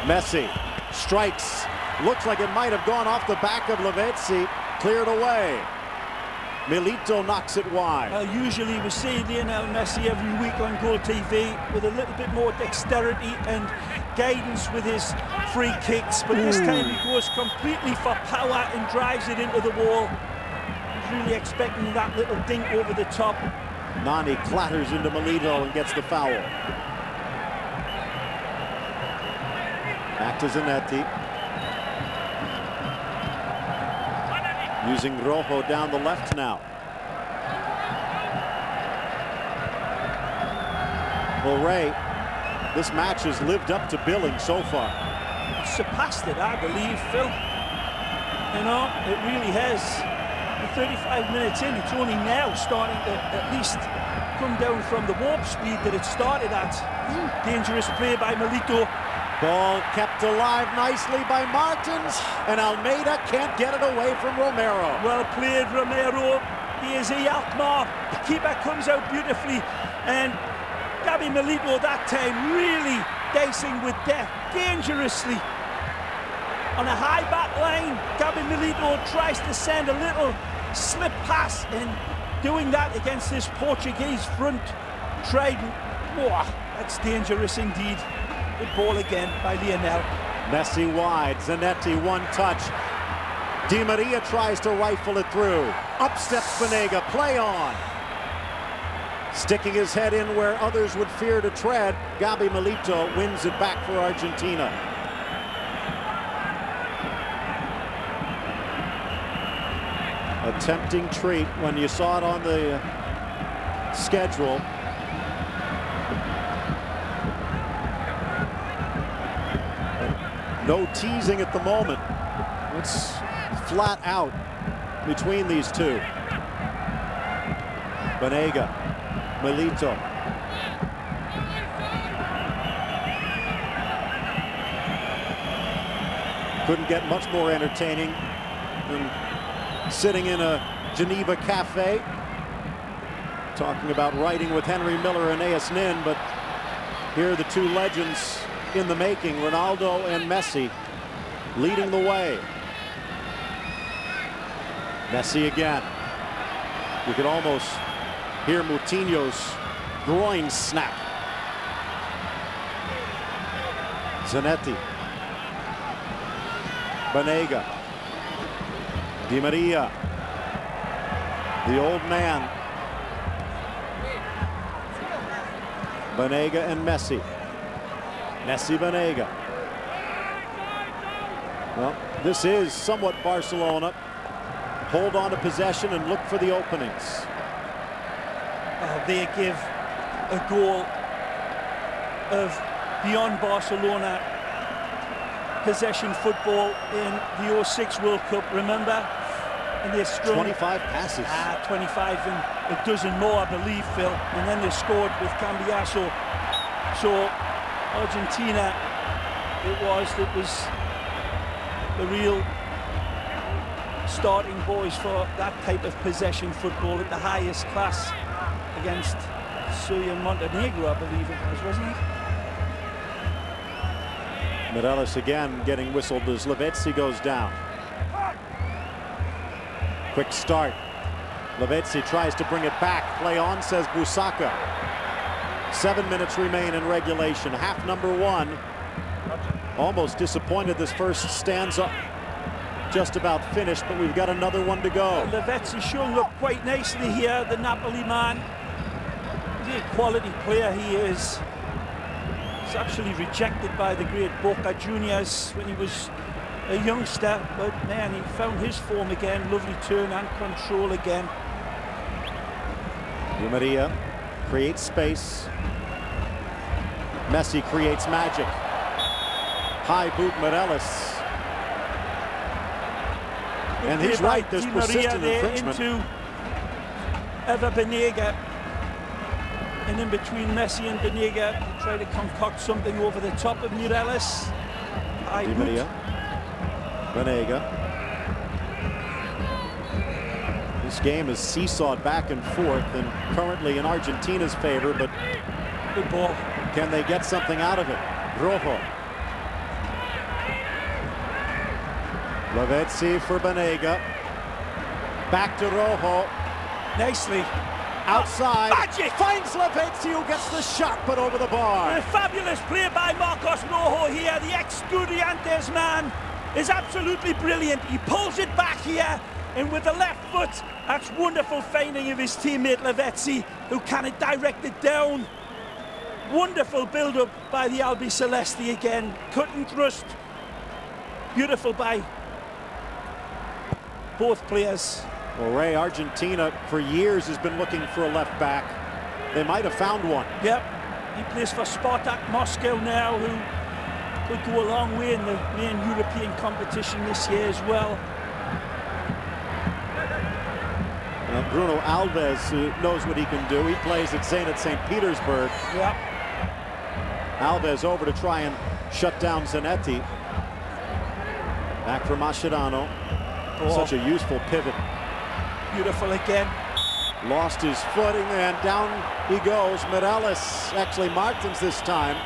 Messi strikes, Looks like it might have gone off the back of Lavezzi. Cleared away. Milito knocks it wide. Usually we see Lionel Messi every week on Goal TV with a little bit more dexterity and guidance with his free kicks, but this time he goes completely for power and drives it into the wall. He's really expecting that little dink over the top. Nani clatters into Milito and gets the foul. Back to Zanetti. Using Rojo down the left now. Well, Ray, this match has lived up to billing so far. It's surpassed it, I believe, Phil. You know, it really has. With 35 minutes in, it's only now starting to at least come down from the warp speed that it started at. Dangerous play by Milito. Ball kept alive nicely by Martins, and Almeida can't get it away from Romero. Well played, Romero. Here's Alkmaar. The keeper comes out beautifully, and Gabi Milito that time really dicing with death, dangerously. On a high back line, Gabi Milito tries to send a little slip pass, and doing that against this Portuguese front trident. Whoa, that's dangerous indeed. Good ball again by Lionel. Messi wide, Zanetti one touch. Di Maria tries to rifle it through. Up steps Banega, play on. Sticking his head in where others would fear to tread, Gabi Milito wins it back for Argentina. A tempting treat when you saw it on the schedule. No teasing at the moment. It's flat out between these two. Banega, Milito. Couldn't get much more entertaining than sitting in a Geneva cafe talking about writing with Henry Miller and A.S. Nin, but here are the two legends in the making, Ronaldo and Messi, leading the way. Messi again. You could almost hear Moutinho's groin snap. Zanetti. Banega. Di Maria. The old man. Banega and Messi. Messi, Banega. Well, this is somewhat Barcelona. Hold on to possession and look for the openings. They give a goal of beyond Barcelona possession football in the 06 World Cup, remember? And they scrum 25 passes. 25 and a dozen more, I believe, Phil. And then they scored with Cambiaso. So Argentina, it was the real starting boys for that type of possession football at the highest class against Serbia and Montenegro, I believe it was, wasn't it? Morelos again getting whistled as Lavezzi goes down. Quick start. Lavezzi tries to bring it back. Play on, says Busaka. 7 minutes remain in regulation. Half number one. Almost disappointed this first stanza. Just about finished, but we've got another one to go. Lavezzi showing up quite nicely here, the Napoli man. He's a quality player, he is. He's actually rejected by the great Boca Juniors when he was a youngster, but man, he found his form again. Lovely turn and control again. Di Maria creates space. Messi creates magic. High boot Morelos. And he's right, there's persistent infringement. Into Eva Banega. And in between Messi and Banega, to try to concoct something over the top of Morelos. Di Maria. Banega. This game is seesawed back and forth and currently in Argentina's favor, but good ball. Can they get something out of it? Rojo. Lavezzi for Banega. Back to Rojo. Nicely. Outside. Magic! Finds Lavezzi, who gets the shot, but over the bar. A fabulous play by Marcos Rojo here. The ex-Estudiantes man is absolutely brilliant. He pulls it back here, and with the left foot, that's wonderful finding of his teammate Lavezzi, who can direct it down. Wonderful build-up by the Albi Celesti again. Cut and thrust. Beautiful by both players. Well, Ray, Argentina for years has been looking for a left back. They might have found one. Yep. He plays for Spartak Moscow now, who could go a long way in the main European competition this year as well. Bruno Alves knows what he can do. He plays at Zenit St. Petersburg. Yep. Alves over to try and shut down Zanetti. Back for Mascherano. Such a useful pivot. Beautiful again. Lost his footing and down he goes. Mireles, actually Martins this time.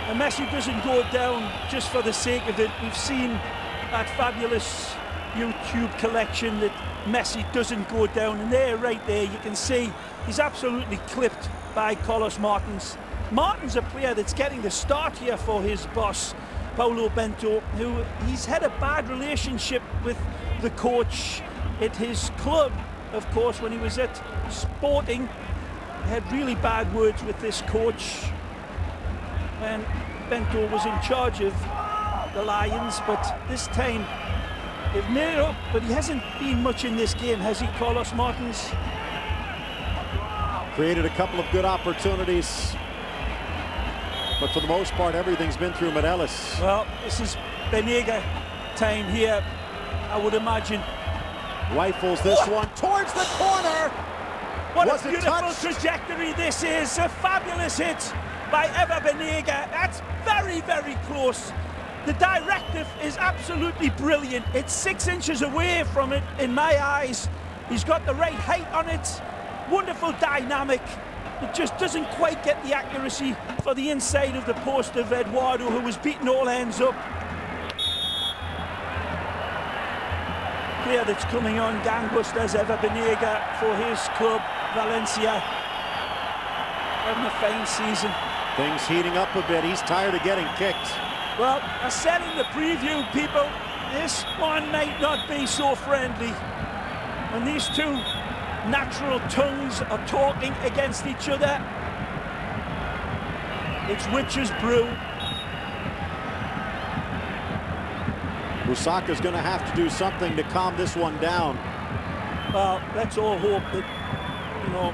And Messi doesn't go down just for the sake of it. We've seen that fabulous YouTube collection that Messi doesn't go down, and there, right there, you can see he's absolutely clipped by Carlos Martins. Martins, a player that's getting the start here for his boss, Paulo Bento, who he's had a bad relationship with the coach at his club. Of course, when he was at Sporting, he had really bad words with this coach when Bento was in charge of the Lions, but this time they've made it up, but he hasn't been much in this game, has he, Carlos Martins? Created a couple of good opportunities, but for the most part, everything's been through Mireles. Well, this is Banega time here, I would imagine. Rifles this one towards the corner. What a beautiful trajectory this is. A fabulous hit by Ever Banega. That's very, very close. The directive is absolutely brilliant. It's 6 inches away from it in my eyes. He's got the right height on it. Wonderful dynamic. It just doesn't quite get the accuracy for the inside of the post of Eduardo, who was beating all ends up. Player that's coming on gangbusters, Ever Banega, for his club, Valencia. Having a fine season. Things heating up a bit. He's tired of getting kicked. Well, I said in the preview, people, this one might not be so friendly. When these two natural tongues are talking against each other, it's witch's brew. Lusaka's going to have to do something to calm this one down. Well, let's all hope that, you know,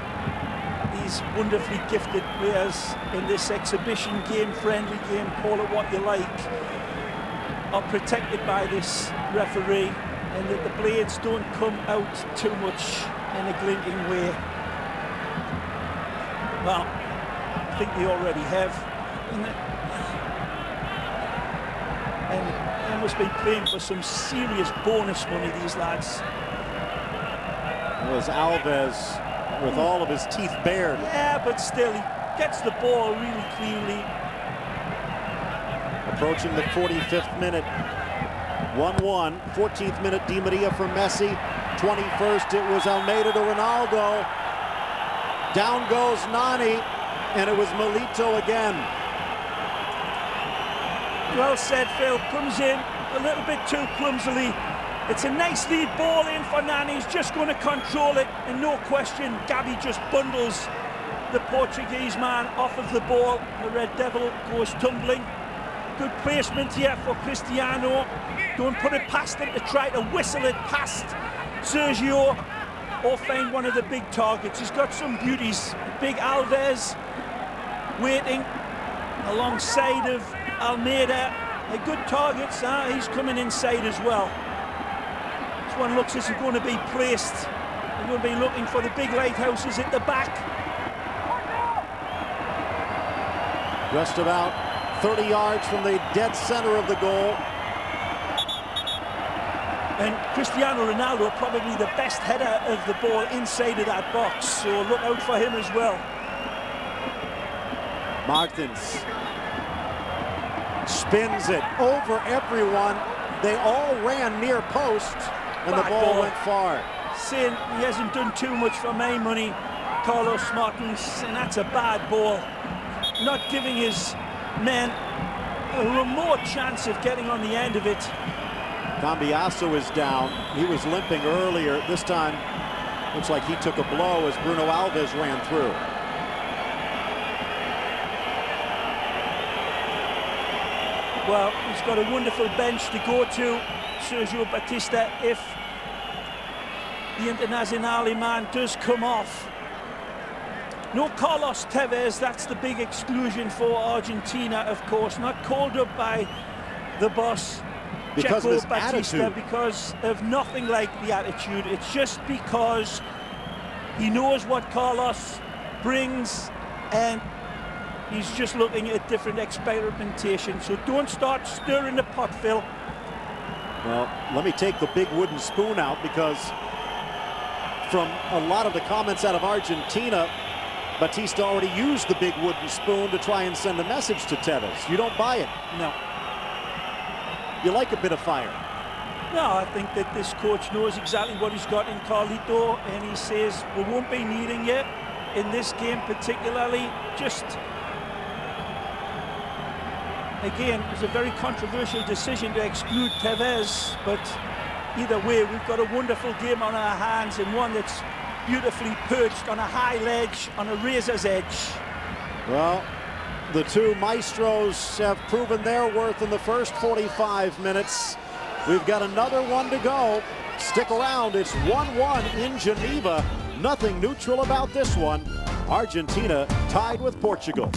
these wonderfully gifted players in this exhibition game, friendly game, call it what you like, are protected by this referee, and that the blades don't come out too much in a glinting way. Well, I think they already have. And they must be playing for some serious bonus money, these lads. It was Alves with all of his teeth bared. Yeah, but still, he gets the ball really cleanly. Approaching the 45th minute. 1-1. 14th minute, Di Maria for Messi. 21st, it was Almeida to Ronaldo. Down goes Nani, and it was Milito again. Well said, Phil. Comes in a little bit too clumsily. It's a nice lead ball in for Nani. He's just going to control it, and no question, Gabi just bundles the Portuguese man off of the ball. The Red Devil goes tumbling. Good placement here for Cristiano. Don't put it past him to try to whistle it past Sergio or find one of the big targets. He's got some beauties. Big Alves waiting alongside of Almeida. They're good targets. He's coming inside as well. This one looks as it's going to be placed. They're going to be looking for the big lighthouses at the back. Just about 30 yards from the dead center of the goal. And Cristiano Ronaldo, probably the best header of the ball inside of that box, so look out for him as well. Martins spins it over everyone. They all ran near post, and the ball went far. Saying he hasn't done too much for my money, Carlos Martins, and that's a bad ball. Not giving his men a remote chance of getting on the end of it. Cambiasso is down. He was limping earlier. This time, looks like he took a blow as Bruno Alves ran through. Well, he's got a wonderful bench to go to, Sergio Batista, if the Internazionale man does come off. No Carlos Tevez, that's the big exclusion for Argentina, of course. Not called up by the boss, because of his Batista, attitude. because of nothing like the attitude. It's just because he knows what Carlos brings, and he's just looking at different experimentation. So don't start stirring the pot, Phil. Well, let me take the big wooden spoon out, because from a lot of the comments out of Argentina, Batista already used the big wooden spoon to try and send a message to Tevez. You don't buy it. No. You like a bit of fire. No, I think that this coach knows exactly what he's got in Carlito, and he says, we won't be needing you in this game particularly. Just, again, it's a very controversial decision to exclude Tevez, but either way, we've got a wonderful game on our hands, and one that's beautifully perched on a high ledge, on a razor's edge. Well, the two maestros have proven their worth in the first 45 minutes. We've got another one to go. Stick around. It's 1-1 in Geneva. Nothing neutral about this one. Argentina tied with Portugal.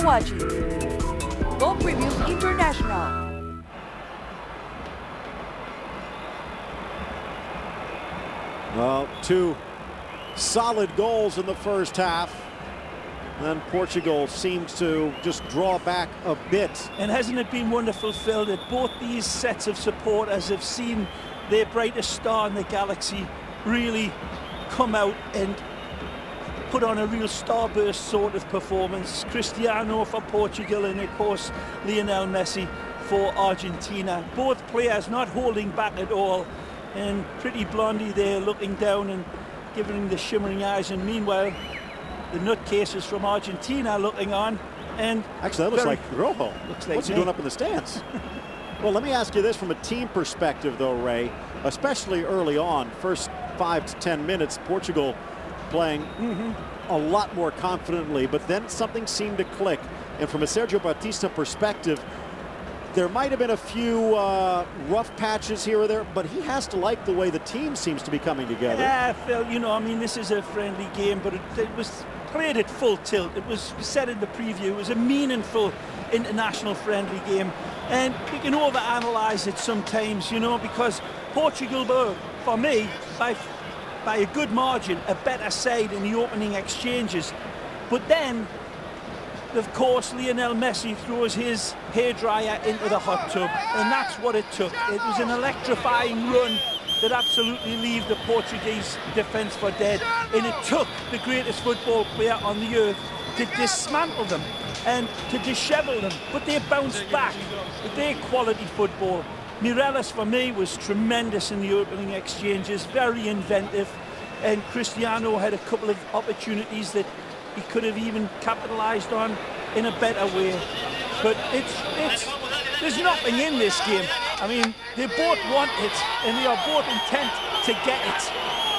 Watching Goal Preview International. Well, two solid goals in the first half. Then Portugal seems to just draw back a bit. And hasn't it been wonderful, Phil, that both these sets of supporters have seen their brightest star in the galaxy really come out and put on a real starburst sort of performance. Cristiano for Portugal, and of course Lionel Messi for Argentina. Both players not holding back at all, and pretty Blondie there looking down and giving him the shimmering eyes, and meanwhile the nutcases from Argentina looking on. And actually, that looks like Rojo. Looks like What's he doing up in the stands? Well, let me ask you this from a team perspective though, Ray, especially early on, first 5 to 10 minutes, Portugal playing a lot more confidently, but then something seemed to click. And from a Sergio Batista perspective, there might have been a few rough patches here or there, but he has to like the way the team seems to be coming together. Yeah, Phil, you know, I mean, this is a friendly game, but it was played at full tilt. It was said in the preview, it was a meaningful international friendly game. And we can overanalyze it sometimes, you know, because Portugal were, for me, by a good margin, a better side in the opening exchanges. But then, of course, Lionel Messi throws his hairdryer into the hot tub, and that's what it took. It was an electrifying run that absolutely leave the Portuguese defence for dead, and it took the greatest football player on the earth to dismantle them and to dishevel them, but they bounced back with their quality football. Mireles, for me, was tremendous in the opening exchanges, very inventive, and Cristiano had a couple of opportunities that he could have even capitalised on in a better way. But there's nothing in this game. I mean, they both want it, and they are both intent to get it.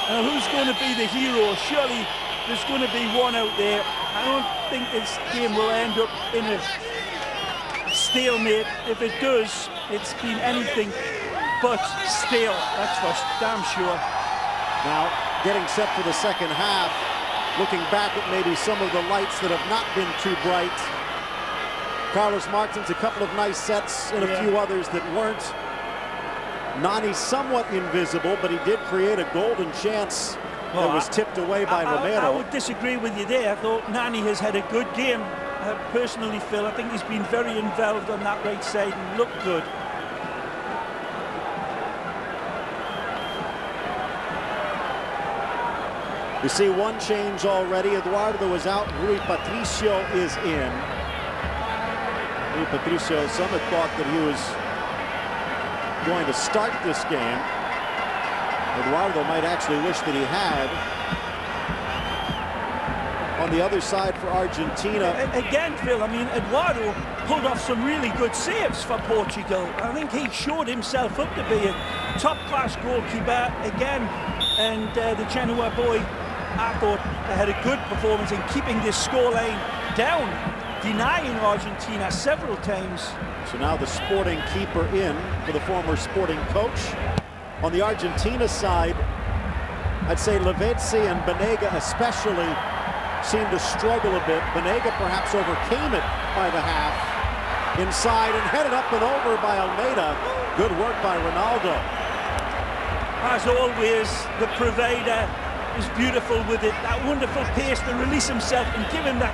Now, who's going to be the hero? Surely there's going to be one out there. I don't think this game will end up in a stalemate. If it does, it's been anything but stale, that's for damn sure. Now, getting set for the second half, looking back at maybe some of the lights that have not been too bright. Carlos Martins, a couple of nice sets, and a few others that weren't. Nani somewhat invisible, but he did create a golden chance that was tipped away by Romero. I would disagree with you there. I thought Nani has had a good game. Personally, Phil, I think he's been very involved on that right side and looked good. You see one change already. Eduardo was out. Rui Patricio is in. Rui Patricio, some had thought that he was going to start this game. Eduardo might actually wish that he had. On the other side for Argentina. Again, Phil, I mean, Eduardo pulled off some really good saves for Portugal. I think he showed himself up to be a top-class goalkeeper again. And the Genoa boy, I thought, had a good performance in keeping this scoreline down, denying Argentina several times. So now the Sporting keeper in for the former Sporting coach. On the Argentina side, I'd say Lavezzi and Banega especially seemed to struggle a bit. Banega perhaps overcame it by the half. Inside and headed up and over by Almeida. Good work by Ronaldo. As always, the provider is beautiful with it. That wonderful pace to release himself and give him that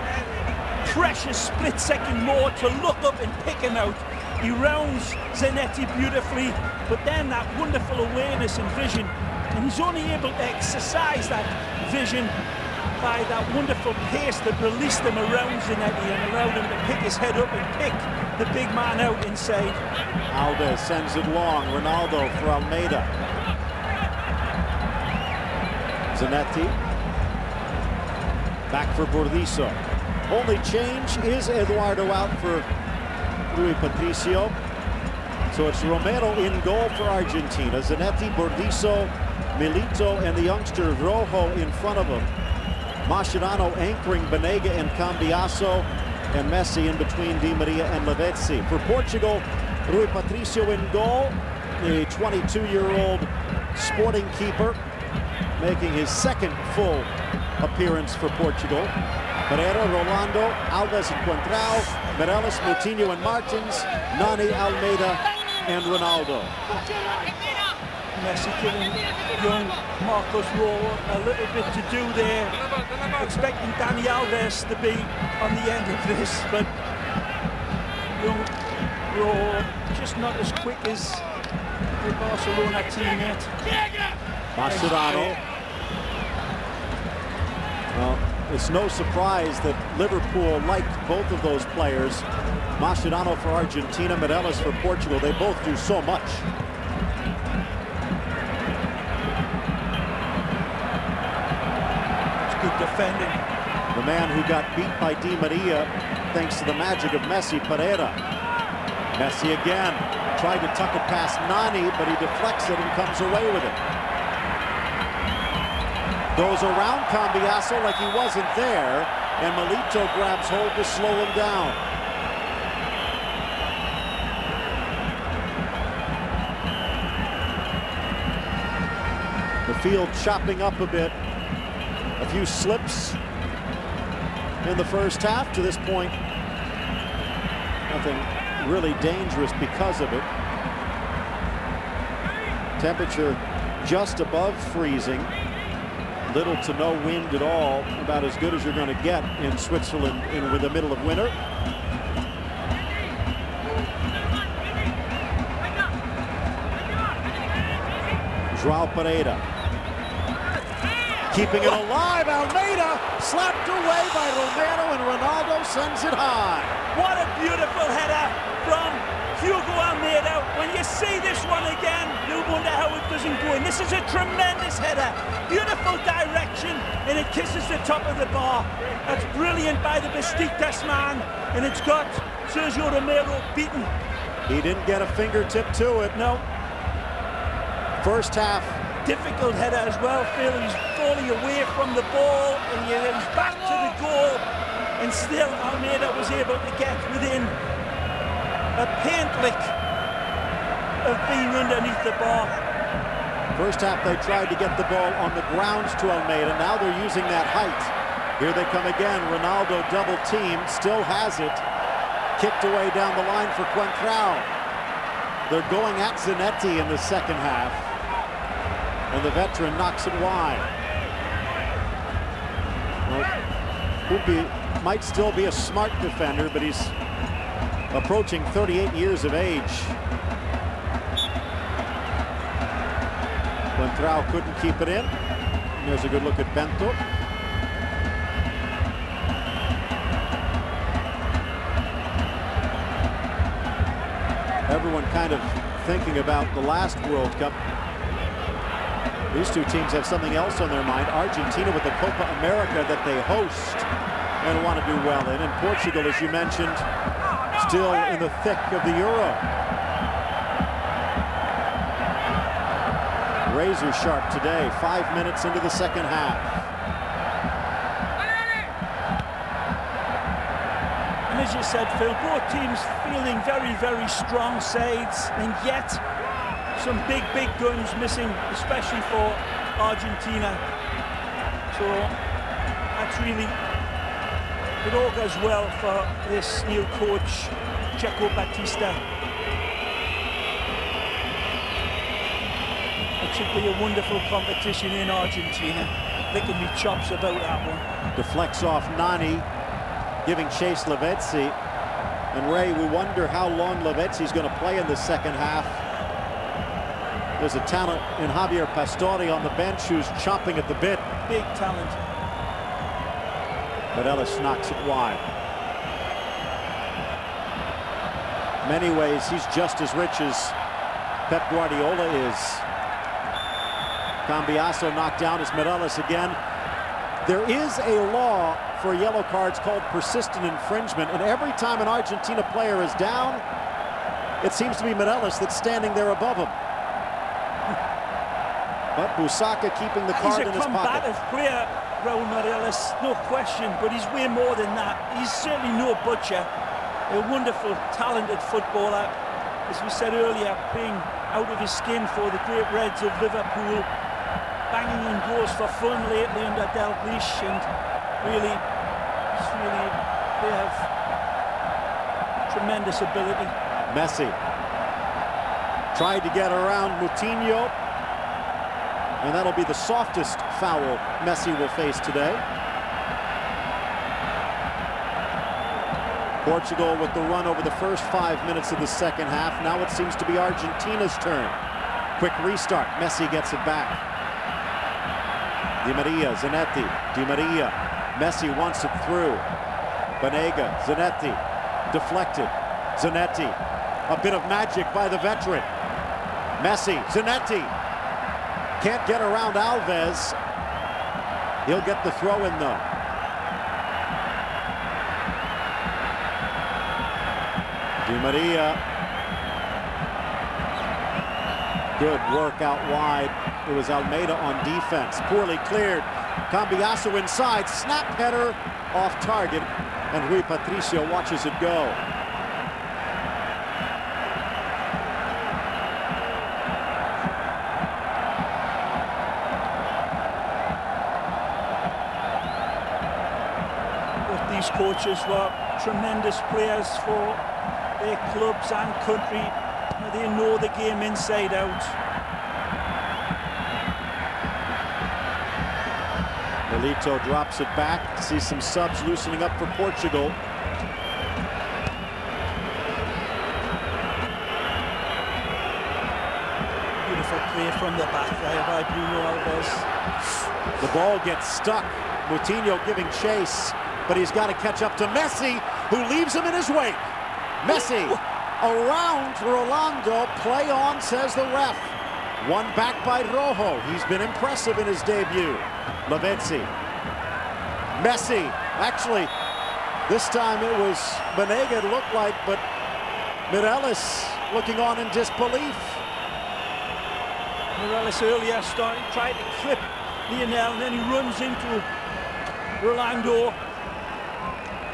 precious split second more to look up and pick him out. He rounds Zanetti beautifully, but then that wonderful awareness and vision. And he's only able to exercise that vision by that wonderful pace that released him around Zanetti and allowed him to pick his head up and pick the big man out inside. Alves sends it long. Ronaldo for Almeida. Zanetti. Back for Burdizo. Only change is Eduardo out for Rui Patricio. So it's Romero in goal for Argentina. Zanetti, Burdizo, Milito, and the youngster Rojo in front of him. Mascherano anchoring Banega and Cambiaso, and Messi in between Di Maria and Lavezzi. For Portugal, Rui Patricio in goal, the 22-year-old Sporting keeper, making his second full appearance for Portugal. Pereira, Rolando, Alves and Contrao, Morelos, Moutinho and Martins, Nani, Almeida, and Ronaldo. Messi giving young Marcos Rojo a little bit to do there, expecting Dani Alves to be on the end of this, but young Rojo just not as quick as the Barcelona teammate. Mascherano. Well, it's no surprise that Liverpool liked both of those players. Mascherano for Argentina, Morelos for Portugal. They both do so much. Good defending. The man who got beat by Di Maria thanks to the magic of Messi, Pereira. Messi again. Tried to tuck it past Nani, but he deflects it and comes away with it. Goes around Cambiaso like he wasn't there, and Milito grabs hold to slow him down. The field chopping up a bit. A few slips in the first half. To this point, nothing really dangerous because of it. Temperature just above freezing. Little to no wind at all. About as good as you're going to get in Switzerland in the middle of winter. João Pereira. Keeping it alive, Almeida slapped away by Romero, and Ronaldo sends it high. What a beautiful header from Hugo Almeida. When you see this one again, you wonder how it doesn't go in. This is a tremendous header. Beautiful direction, and it kisses the top of the bar. That's brilliant by the Besiktas man, and it's got Sergio Romero beaten. He didn't get a fingertip to it. No. First half. Difficult header as well, Phil. He's falling away from the ball, and he's back to the goal, and still Almeida was able to get within a paint lick of being underneath the bar. First half they tried to get the ball on the grounds to Almeida. Now they're using that height. Here they come again. Ronaldo double team, still has it. Kicked away down the line for Contrao. They're going at Zanetti in the second half. And the veteran knocks it wide. Well, might still be a smart defender, but he's approaching 38 years of age. Contrao couldn't keep it in. And there's a good look at Bento. Everyone kind of thinking about the last World Cup. These two teams have something else on their mind. Argentina with the Copa America that they host and want to do well in. And Portugal, as you mentioned, still in the thick of the Euro. Razor sharp today, 5 minutes into the second half. And as you said, Phil, both teams feeling very, very strong sides, and yet some big guns missing, especially for Argentina. So that's really, it all goes well for this new coach, Checo Batista. It should be a wonderful competition in Argentina. Licking me chops about that one. Deflects off Nani, giving chase Lavezzi. And Ray, we wonder how long Lavezzi's going to play in the second half. There's a talent in Javier Pastore on the bench who's chomping at the bit. Big talent. But Ellis knocks it wide. In many ways, he's just as rich as Pep Guardiola is. Cambiaso knocked down as Mireles again. There is a law for yellow cards called persistent infringement, and every time an Argentina player is down, it seems to be Mireles that's standing there above him. But Busaka keeping the card in his pocket. He's a combative player, Raul Mireles, no question, but he's way more than that. He's certainly no butcher. A wonderful, talented footballer. As we said earlier, being out of his skin for the Great Reds of Liverpool. Banging in goals for fun lately under Dalglish, and really, they have tremendous ability. Messi tried to get around Moutinho, and that'll be the softest foul Messi will face today. Portugal with the run over the first 5 minutes of the second half. Now it seems to be Argentina's turn. Quick restart. Messi gets it back. Di Maria, Zanetti, Di Maria. Messi wants it through. Banega, Zanetti, deflected. Zanetti, a bit of magic by the veteran. Messi, Zanetti. Can't get around Alves. He'll get the throw in though. Di Maria. Good work out wide. It was Almeida on defense. Poorly cleared. Cambiaso inside. Snap header off target. And Rui Patricio watches it go. But these coaches were tremendous players for their clubs and country. They know the game inside out. Milito drops it back. See some subs loosening up for Portugal. Beautiful play from the back there by Bruno Alves. The ball gets stuck. Moutinho giving chase, but he's got to catch up to Messi, who leaves him in his wake. Messi around Rolando. Play on, says the ref. One back by Rojo. He's been impressive in his debut. Lavezzi. Messi. Actually, this time it was Banega, it looked like, but Mireles looking on in disbelief. Mireles earlier tried to clip Lionel, and then he runs into Rolando.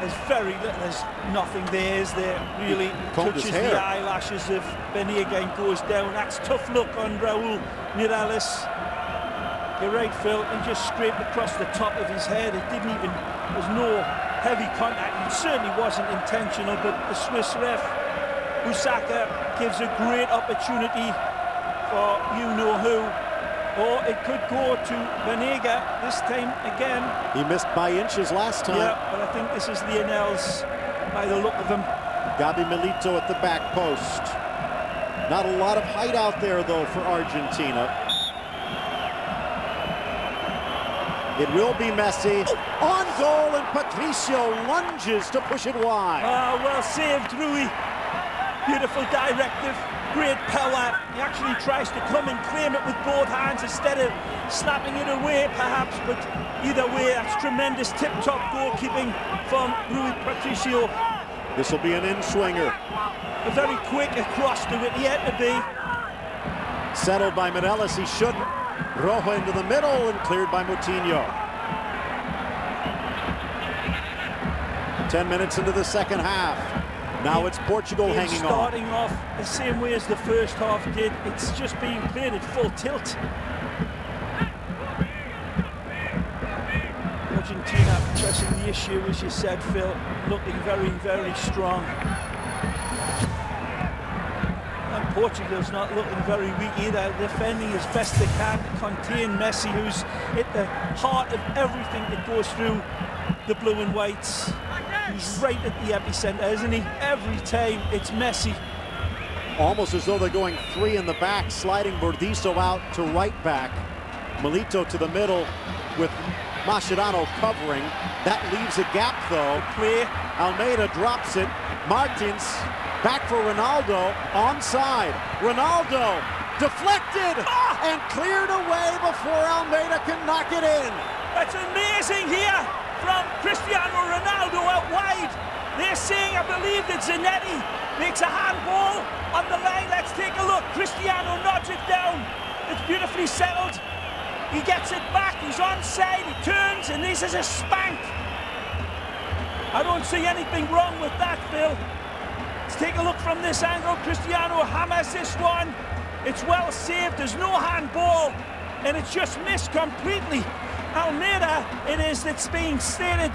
There's nothing there, is there? Really touches the eyelashes of Banega and goes down. That's tough look on Raul Mireles. You're right, Phil. He just scraped across the top of his head. It didn't even, there's no heavy contact. It certainly wasn't intentional, but the Swiss ref, Busaka, gives a great opportunity for you-know-who. Or it could go to Banega this time again. He missed by inches last time. Yeah, but I think this is Lionel's by the look of him. Gabi Milito at the back post. Not a lot of height out there, though, for Argentina. It will be Messi. On goal, and Patricio lunges to push it wide. Well saved, Rui. Beautiful directive, great power. He actually tries to come and claim it with both hands instead of slapping it away, perhaps. But either way, that's tremendous tip-top goalkeeping from Rui Patricio. This will be an in-swinger. A very quick across to it, he had to be. Settled by Mireles, he shouldn't. Rojo into the middle and cleared by Moutinho. 10 minutes into the second half. Now it's Portugal hanging on. Starting off the same way as the first half did. It's just being played at full tilt. Argentina pressing the issue, as you said, Phil, looking very, very strong. And Portugal's not looking very weak either, defending as best they can to contain Messi, who's at the heart of everything that goes through the blue and whites. He's right at the epicenter, isn't he? Every time it's Messi. Almost as though they're going three in the back, sliding Bordizo out to right back. Milito to the middle with Mascherano covering. That leaves a gap though. Play. Almeida drops it. Martins back for Ronaldo. Onside. Ronaldo deflected and cleared away before Almeida can knock it in. That's amazing here from Cristiano Ronaldo out wide. They're saying, I believe, that Zanetti makes a handball on the line. Let's take a look. Cristiano nods it down. It's beautifully settled. He gets it back. He's onside. He turns, and this is a spank. I don't see anything wrong with that, Phil. Let's take a look from this angle. Cristiano hammers this one. It's well saved. There's no handball, and it's just missed completely. Almeida, it is that's being stated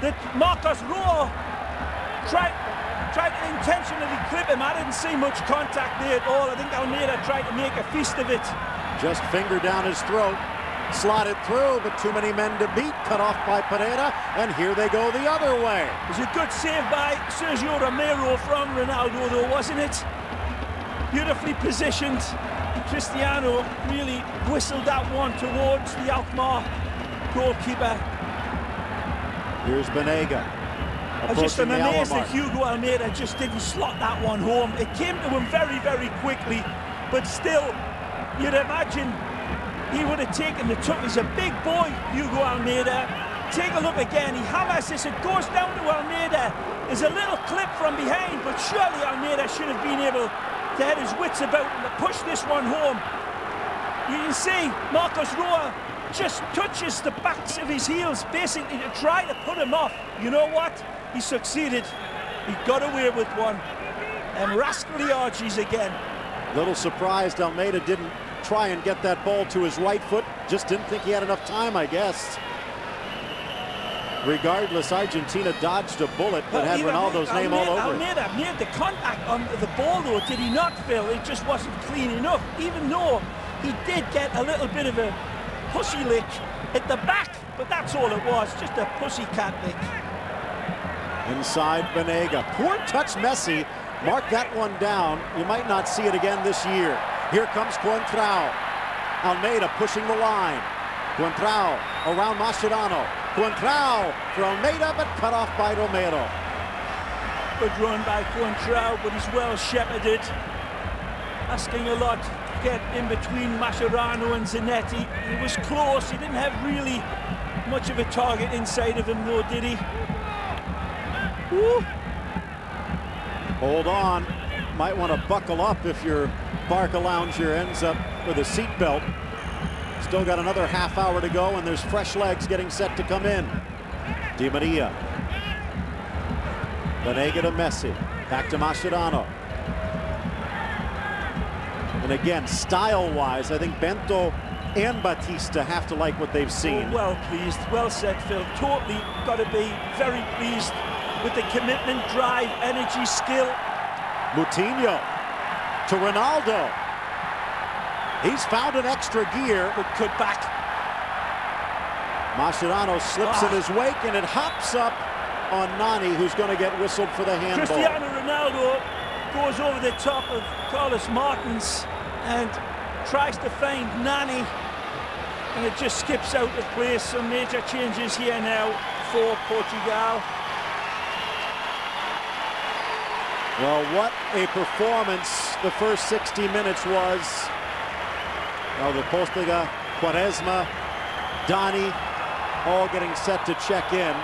that Marcos Rojo tried to intentionally clip him. I didn't see much contact there at all. I think Almeida tried to make a feast of it. Just finger down his throat, slotted through, but too many men to beat, cut off by Pereira, and here they go the other way. It was a good save by Sergio Romero from Ronaldo though, wasn't it? Beautifully positioned. Cristiano really whistled that one towards the Alkmaar goalkeeper. Here's Banega. I just am amazed that Hugo Almeida just didn't slot that one home. It came to him very, very quickly, but still, you'd imagine he would have taken the took. He's a big boy, Hugo Almeida. Take a look again. He hammers this. It goes down to Almeida. There's a little clip from behind, but surely Almeida should have been able to have his wits about and to push this one home. You can see Marcos Rojo just touches the backs of his heels basically to try to put him off. You know what? He succeeded. He got away with one. And rascally Argies again. Little surprised Almeida didn't try and get that ball to his right foot. Just didn't think he had enough time, I guess. Regardless, Argentina dodged a bullet that had Ronaldo's name all over it. Almeida made the contact on the ball though, did he not, Phil? It just wasn't clean enough, even though he did get a little bit of a pussy lick at the back, but that's all it was, just a pussycat lick. Inside Banega. Poor touch Messi. Mark that one down. You might not see it again this year. Here comes Coentrão. Almeida pushing the line. Coentrão around Mascherano. Coentrão for Almeida, but cut off by Romero. Good run by Coentrão, but he's well shepherded. Asking a lot. Get in between Mascherano and Zanetti. He was close. He didn't have really much of a target inside of him though, did he? Woo. Hold on. Might want to buckle up if your Barca lounger ends up with a seatbelt. Still got another half hour to go, and there's fresh legs getting set to come in. Di Maria. Banega to Messi. Back to Mascherano. And again, style-wise, I think Bento and Batista have to like what they've seen. Oh, well pleased, well said, Phil. Totally got to be very pleased with the commitment, drive, energy, skill. Moutinho to Ronaldo. He's found an extra gear. But cut back. Mascherano slips in his wake, and it hops up on Nani, who's going to get whistled for the handball. Cristiano Ronaldo goes over the top of Carlos Martins and tries to find Nani. And it just skips out of place. Some major changes here now for Portugal. Well, what a performance the first 60 minutes was. Now the Postiga, Quaresma, Donny, all getting set to check in.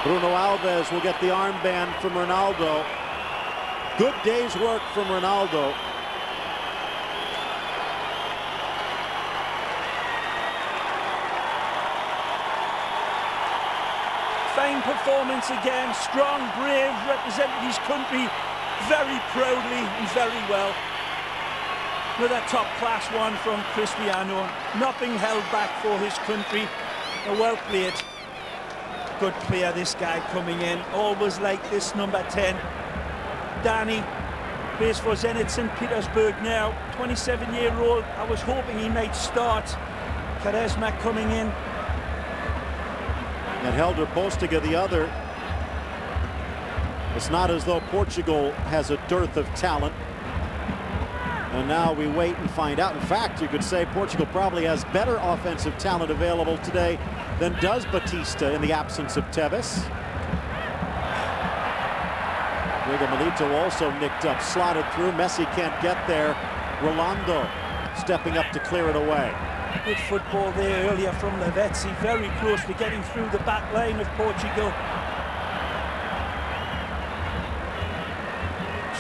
Bruno Alves will get the armband from Ronaldo. Good day's work from Ronaldo. Fine performance again, strong, brave, represented his country very proudly and very well. Another top-class one from Cristiano. Nothing held back for his country. Well played. Good player, this guy coming in. Always like this, number 10. Donny plays for Zenit St. Petersburg now. 27-year-old. I was hoping he might start. Quaresma coming in. And Helder Postiga, the other. It's not as though Portugal has a dearth of talent. And now we wait and find out. In fact, you could say Portugal probably has better offensive talent available today than does Batista in the absence of Tevez. Diego Milito also nicked up, slotted through. Messi can't get there. Rolando stepping up to clear it away. Good football there earlier from Lavezzi, very close to getting through the back line of Portugal.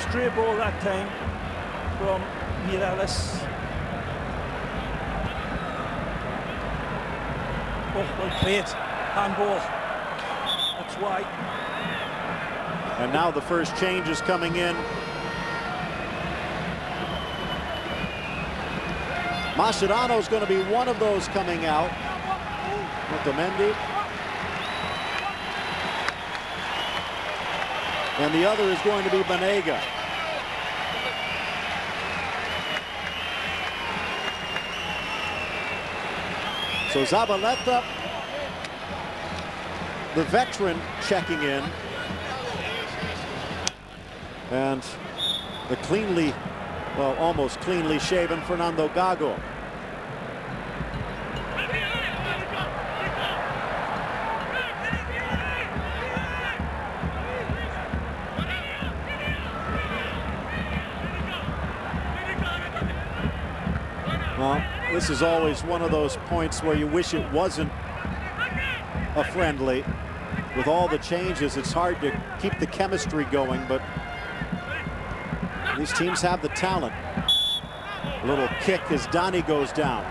Stray ball that time from Miralles. Oh, well played. Handball. That's why. And now the first change is coming in. Mascherano is going to be one of those coming out. Otamendi. And the other is going to be Banega. So Zabaleta, the veteran, checking in. And the cleanly, well, almost cleanly shaven Fernando Gago. Well, this is always one of those points where you wish it wasn't a friendly. With all the changes, it's hard to keep the chemistry going, but these teams have the talent. A little kick as Donny goes down.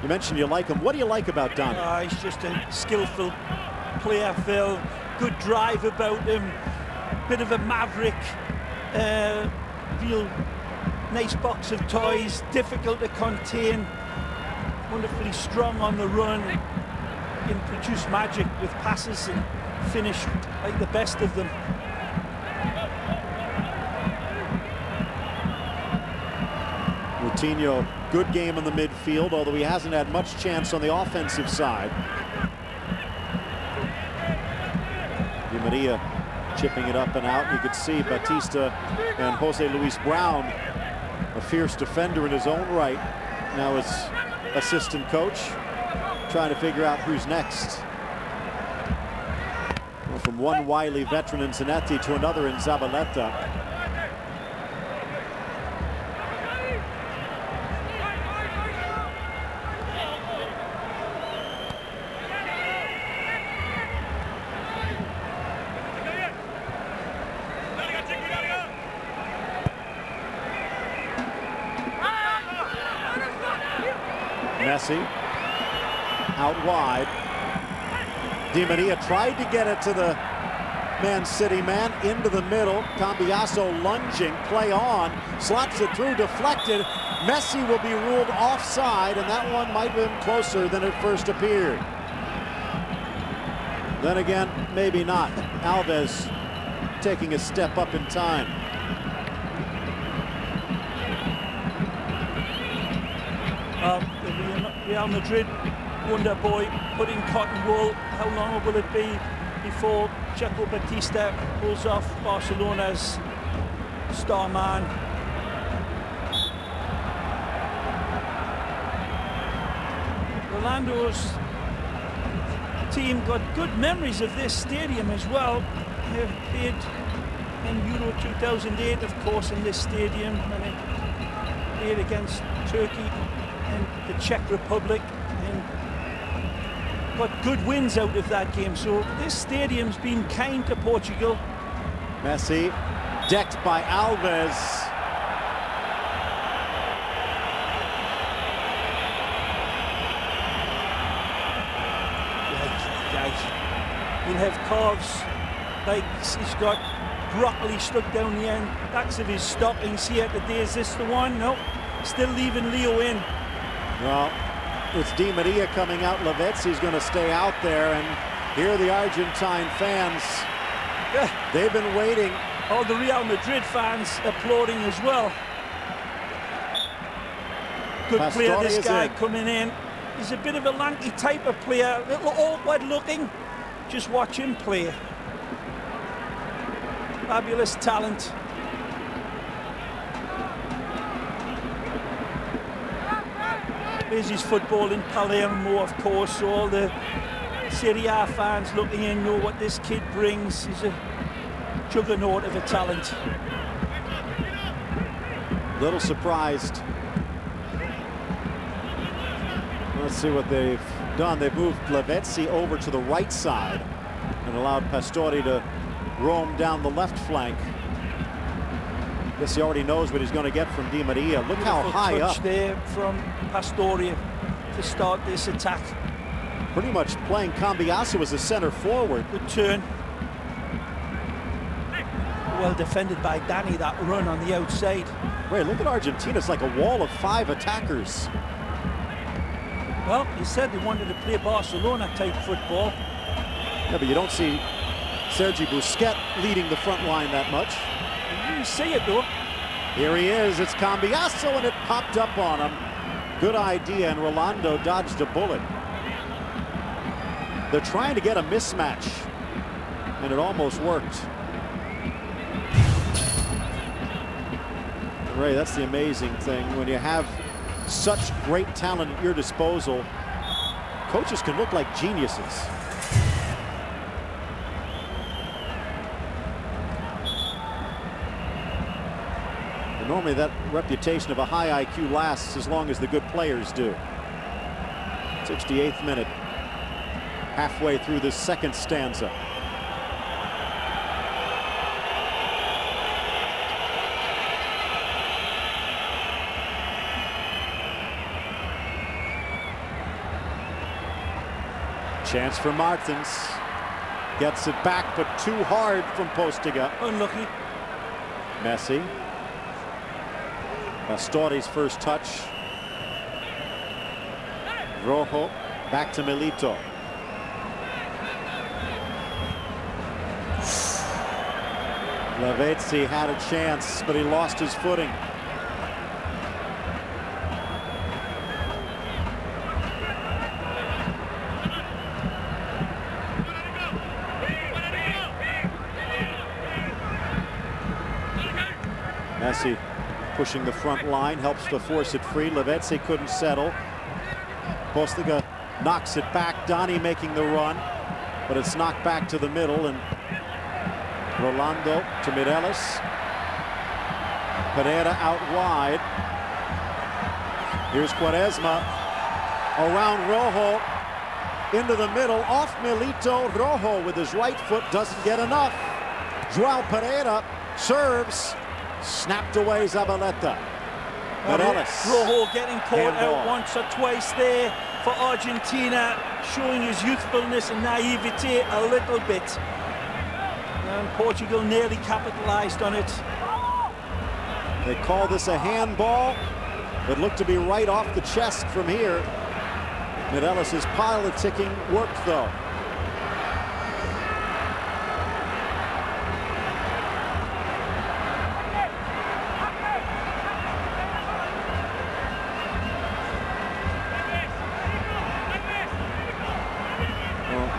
You mentioned you like him. What do you like about Donny? He's just a skillful player, Phil. Good drive about him. Bit of a maverick. Real nice box of toys. Difficult to contain. Wonderfully strong on the run. Can produce magic with passes and finish like the best of them. Coutinho, good game in the midfield, although he hasn't had much chance on the offensive side. Di Maria chipping it up and out. You could see Batista and Jose Luis Brown, a fierce defender in his own right, now as assistant coach, trying to figure out who's next. Well, from one wily veteran in Zanetti to another in Zabaleta. Messi out wide. Di Maria tried to get it to the Man City man into the middle. Cambiaso lunging, play on, slots it through, deflected. Messi will be ruled offside, and that one might have been closer than it first appeared. Then again, maybe not. Alves taking a step up in time. The Real Madrid wonder boy putting cotton wool. How long will it be before Checo Batista pulls off Barcelona's star man. Rolando's team got good memories of this stadium as well. They played in Euro 2008, of course, in this stadium, and they played against Turkey and the Czech Republic, and got good wins out of that game. So this stadium's been kind to Portugal. Messi, decked by Alves. He'll have calves like he's got broccoli stuck down the end, backs of his stockings here today. Is this the one? No, still leaving Leo in. Well, it's Di Maria coming out. Lavezzi's going to stay out there, and here are the Argentine fans. They've been waiting. All the Real Madrid fans applauding as well. Good player, this guy coming in. He's a bit of a lanky type of player, a little awkward looking. Just watch him play. Fabulous talent. Plays his football in Palermo, of course, so all the Serie A fans looking in know what this kid brings. He's a juggernaut of a talent. Little surprised. Let's see what they've done. They've moved Lavezzi over to the right side and allowed Pastore to roam down the left flank. Guess he already knows what he's going to get from Di Maria. Look how high up there from Pastore to start this attack. Pretty much playing Cambiasso as a center forward. Good turn. Well defended by Danny, that run on the outside. Ray, look at Argentina. It's like a wall of 5 attackers. Well, he said they wanted to play Barcelona-type football. Yeah, but you don't see Sergi Busquets leading the front line that much. You see it, though. Here he is. It's Cambiasso, and it popped up on him. Good idea, and Rolando dodged a bullet. They're trying to get a mismatch, and it almost worked. Ray, that's the amazing thing. When you have such great talent at your disposal, coaches can look like geniuses. And normally that reputation of a high IQ lasts as long as the good players do. 68th minute, halfway through this second stanza. Chance for Martins. Gets it back, but too hard from Postiga. Unlucky. Messi. Pastore's first touch. Rojo back to Milito. Lavezzi had a chance, but he lost his footing. Messi pushing the front line, helps to force it free. Lavezzi couldn't settle. Postiga knocks it back. Donny making the run, but it's knocked back to the middle, and Rolando to Mireles. Pereira out wide. Here's Quaresma around Rojo into the middle, off Milito. Rojo with his right foot doesn't get enough. João Pereira serves. Snapped away Zabaleta. Mireles. Rojo getting caught out once or twice there for Argentina, showing his youthfulness and naivety a little bit. And Portugal nearly capitalized on it. They call this a handball. It looked to be right off the chest from here. Mireles' politicking worked, though.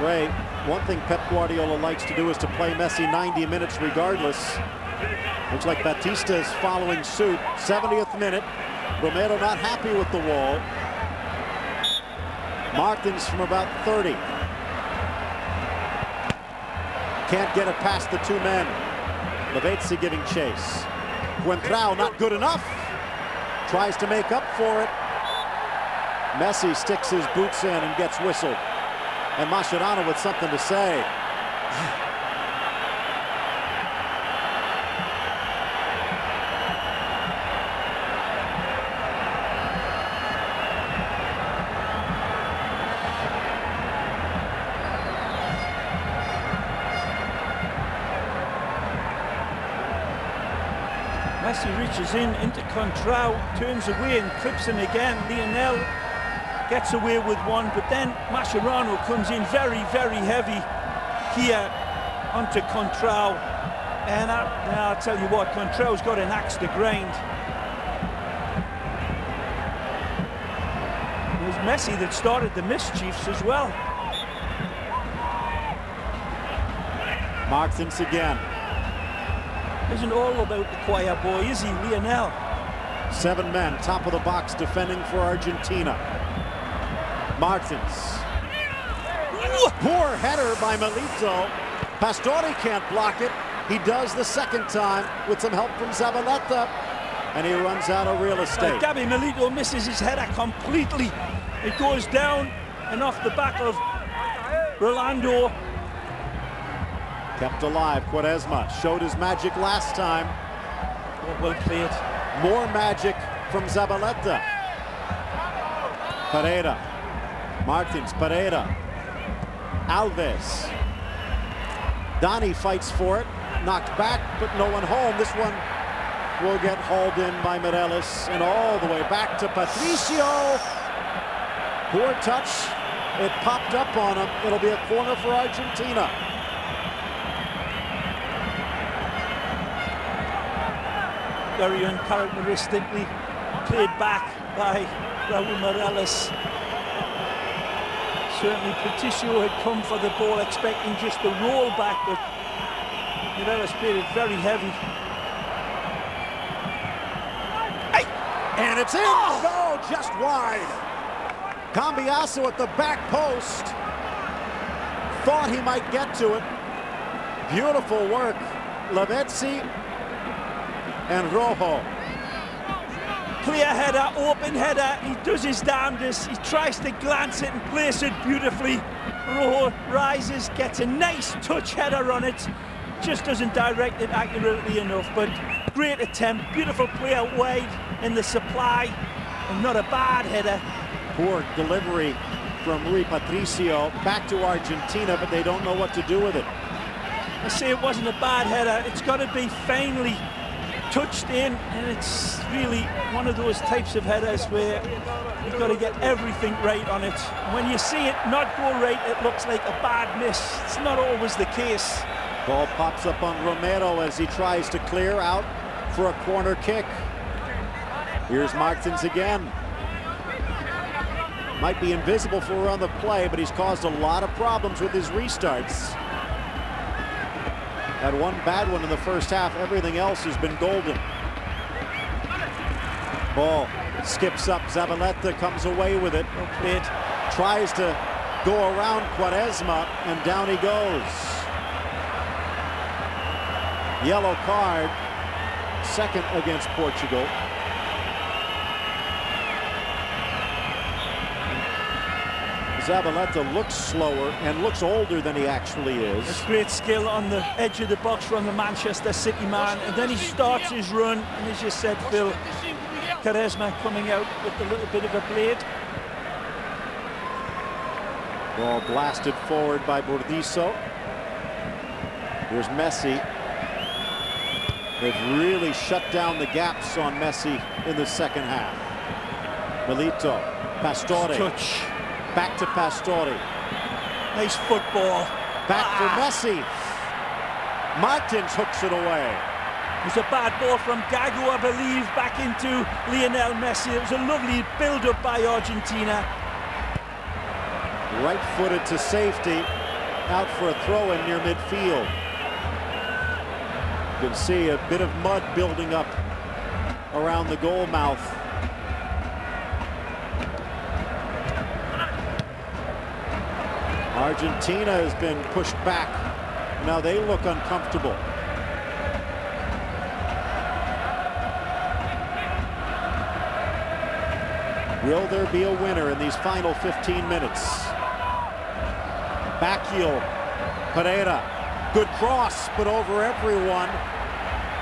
Ray, one thing Pep Guardiola likes to do is to play Messi 90 minutes regardless. Looks like Batista is following suit. 70th minute. Romero not happy with the wall. Martins from about 30. Can't get it past the two men. Lavezzi giving chase. Coentrao not good enough. Tries to make up for it. Messi sticks his boots in and gets whistled. And Mascherano with something to say. Messi reaches into Contrao, turns away and clips him again. Lionel gets away with one, but then Mascherano comes in very, very heavy here onto Contrao. And I'll tell you what, Contrao's got an axe to grind. It was Messi that started the mischiefs as well. Martins again. Isn't all about the choir boy, is he, Lionel? 7 men, top of the box, defending for Argentina. Martins. Poor header by Milito. Pastore can't block it. He does the second time with some help from Zabaleta. And he runs out of real estate. Gabby Milito misses his header completely. It goes down and off the back of Rolando. Kept alive, Quaresma showed his magic last time. Well played. More magic from Zabaleta. Pereira. Martins, Pereira. Alves. Donny fights for it. Knocked back, but no one home. This one will get hauled in by Mireles and all the way back to Patricio. Poor touch. It popped up on him. It'll be a corner for Argentina. Very uncharacteristically played back by Raul Mireles. Certainly Patricio had come for the ball expecting just the roll back, but Mireles played it very heavy. And it's in! No, just wide. Cambiasso at the back post. Thought he might get to it. Beautiful work. Lavezzi and Rojo. Clear header, open header. He does his damnedest. He tries to glance it and place it beautifully. Rojo rises, gets a nice touch header on it. Just doesn't direct it accurately enough, but great attempt. Beautiful play out wide in the supply, and not a bad header. Poor delivery from Rui Patricio. Back to Argentina, but they don't know what to do with it. I say it wasn't a bad header. It's got to be finely touched in, and it's really one of those types of headers where you've got to get everything right on it. When you see it not go right, it looks like a bad miss. It's not always the case. Ball pops up on Romero as he tries to clear out for a corner kick. Here's Martins again. Might be invisible for on the play, but he's caused a lot of problems with his restarts. Had one bad one in the first half. Everything else has been golden. Ball skips up. Zabaleta comes away with it. It tries to go around Quaresma, and down he goes. Yellow card. Second against Portugal. Zabaleta looks slower and looks older than he actually is. It's great skill on the edge of the box from the Manchester City man, and then he starts his run, and as you said, Phil, Quaresma coming out with a little bit of a blade. Ball blasted forward by Burdizo. Here's Messi. They've really shut down the gaps on Messi in the second half. Milito, Pastore. Touch. Back to Pastore. Nice football. Back for Messi. Martins hooks it away. It was a bad ball from Gago, I believe, back into Lionel Messi. It was a lovely build-up by Argentina. Right-footed to safety. Out for a throw-in near midfield. You can see a bit of mud building up around the goal mouth. Argentina has been pushed back. Now they look uncomfortable. Will there be a winner in these final 15 minutes? Bacchio, Pereira, good cross, but over everyone.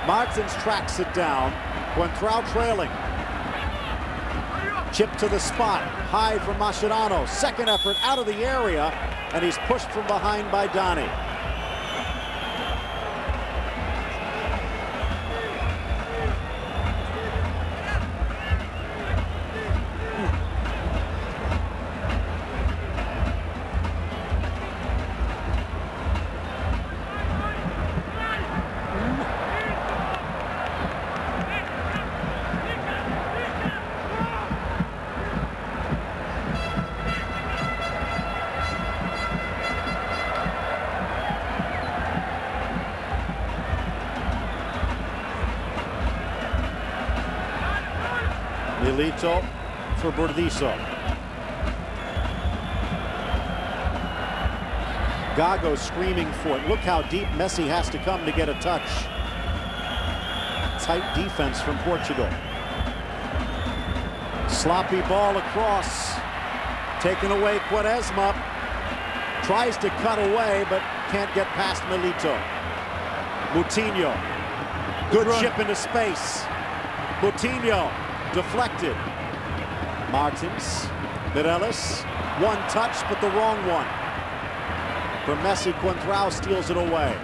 Martins tracks it down. Coentrão trailing. Chip to the spot, high from Mascherano. Second effort out of the area, and he's pushed from behind by Donny. Milito for Burdizo. Gago screaming for it. Look how deep Messi has to come to get a touch. Tight defense from Portugal. Sloppy ball across. Taken away Quaresma. Tries to cut away, but can't get past Milito. Moutinho. Good chip into space. Moutinho. Deflected. Martins, Mireles, one touch, but the wrong one. From Messi, Coentrão steals it away.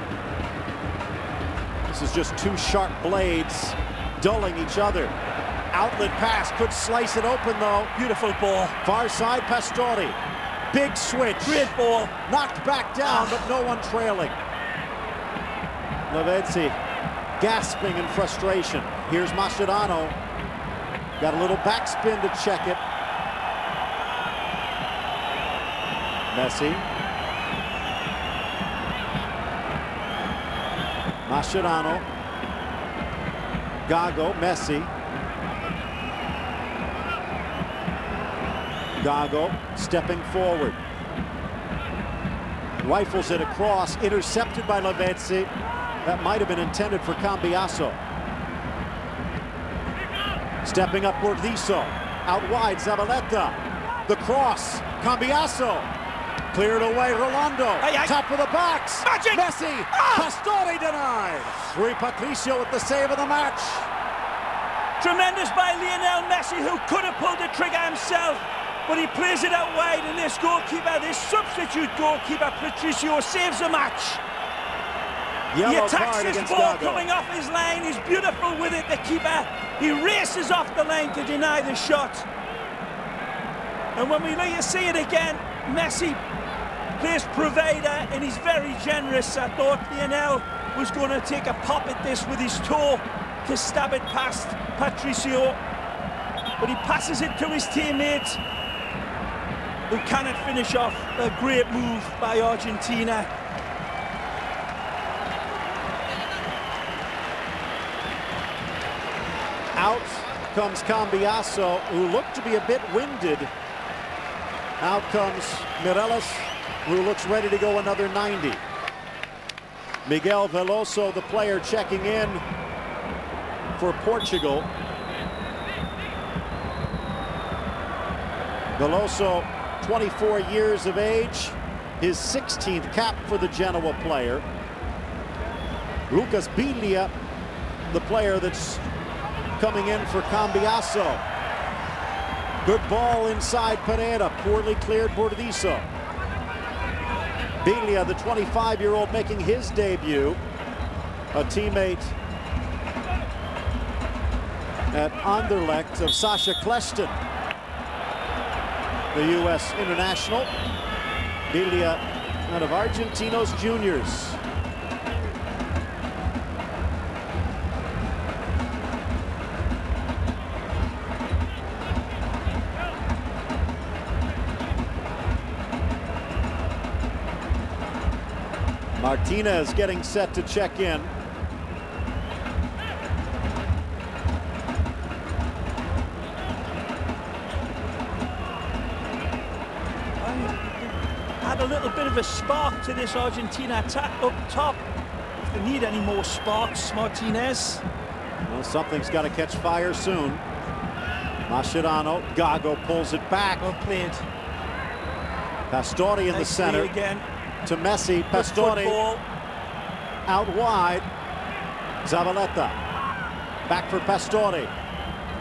This is just two sharp blades dulling each other. Outlet pass, could slice it open though. Beautiful ball. Far side, Pastore. Big switch. Great ball. Knocked back down, but no one trailing. Lavezzi gasping in frustration. Here's Mascherano. Got a little backspin to check it. Messi. Mascherano. Gago, Messi. Gago stepping forward. Rifles it across, intercepted by Lavezzi. That might have been intended for Cambiasso. Stepping up Burdizo, out wide Zabaleta, the cross, Cambiasso, cleared away Rolando, top of the box, Magic. Messi, Pastore denied. Rui Patricio with the save of the match. Tremendous by Lionel Messi, who could have pulled the trigger himself, but he plays it out wide, and this goalkeeper, this substitute goalkeeper, Patricio, saves the match. Yellow he attacks card this against ball Gago. coming off his line. He's beautiful with it, the keeper. He races off the line to deny the shot. And when we let you see it again, Messi plays provider and he's very generous. I thought Lionel was going to take a pop at this with his toe to stab it past Patricio. But he passes it to his teammate, who cannot finish off. A great move by Argentina. Out comes Cambiasso, who looked to be a bit winded. Out comes Mireles, who looks ready to go another 90. Miguel Veloso, the player, checking in for Portugal. Veloso, 24 years of age, his 16th cap for the Genoa player. Lucas Biglia, the player that's coming in for Cambiasso. Good ball inside Pereira, poorly cleared Burdizo. Biglia, the 25-year-old, making his debut. A teammate at Anderlecht of Sasha Kleston, the U.S. international. Biglia out of Argentinos Juniors. Martinez getting set to check in. a little bit of a spark to this Argentina attack up top. If they need any more sparks, Martinez. Well, something's got to catch fire soon. Mascherano, Gago pulls it back. Well played. Pastore in the center. Again. To Messi. Pastore out wide. Zabaleta. Back for Pastore.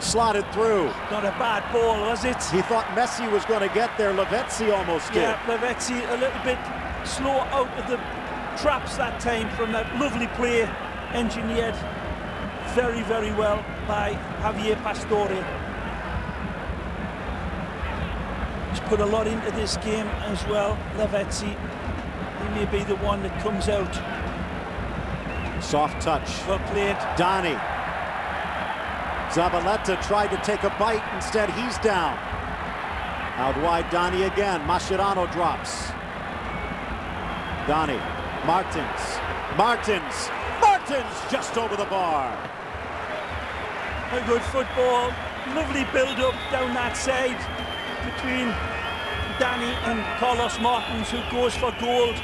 Slotted through. Not a bad ball, was it? He thought Messi was going to get there. Lavezzi almost did. Yeah, Lavezzi a little bit slow out of the traps that time from that lovely play, engineered very, very well by Javier Pastore. He's put a lot into this game as well, Lavezzi. He may be the one that comes out. Soft touch. Well played. Donny. Zabaleta tried to take a bite. Instead, he's down. Out wide, Donny again. Mascherano drops. Donny. Martins just over the bar. A good football. Lovely build-up down that side between Donny and Carlos Martins, who goes for gold.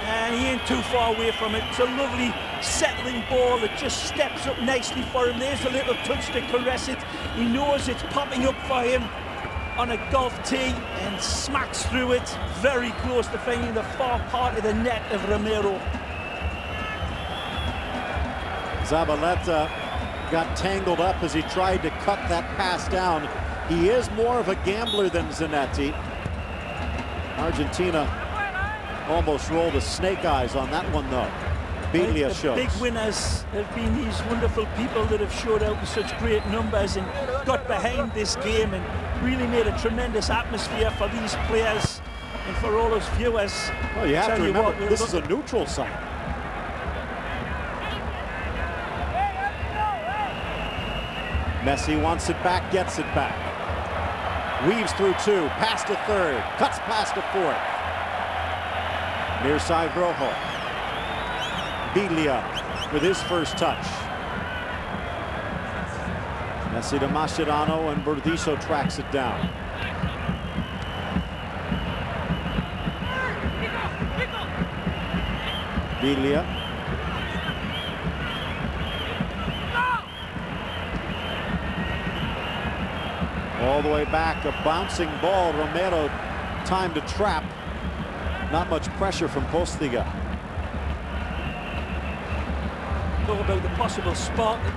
And he ain't too far away from it. It's a lovely settling ball that just steps up nicely for him. There's a little touch to caress it. He knows it's popping up for him on a golf tee and smacks through it. Very close to finding the far part of the net of Romero. Zabaleta got tangled up as he tried to cut that pass down. He is more of a gambler than Zanetti. Argentina almost rolled a snake eyes on that one, though. Biglia shows. The big winners have been these wonderful people that have showed out in such great numbers and got behind this game and really made a tremendous atmosphere for these players and for all us viewers. Well, you have to remember, this is a neutral site. Messi wants it back, gets it back. Weaves through two, past a third, cuts past a fourth. Near side Rojo. Biglia with his first touch. Messi to Mascherano, and Burdizo tracks it down. Biglia. All the way back, a bouncing ball. Romero time to trap. Not much pressure from Postiga. Talk about the possible spark that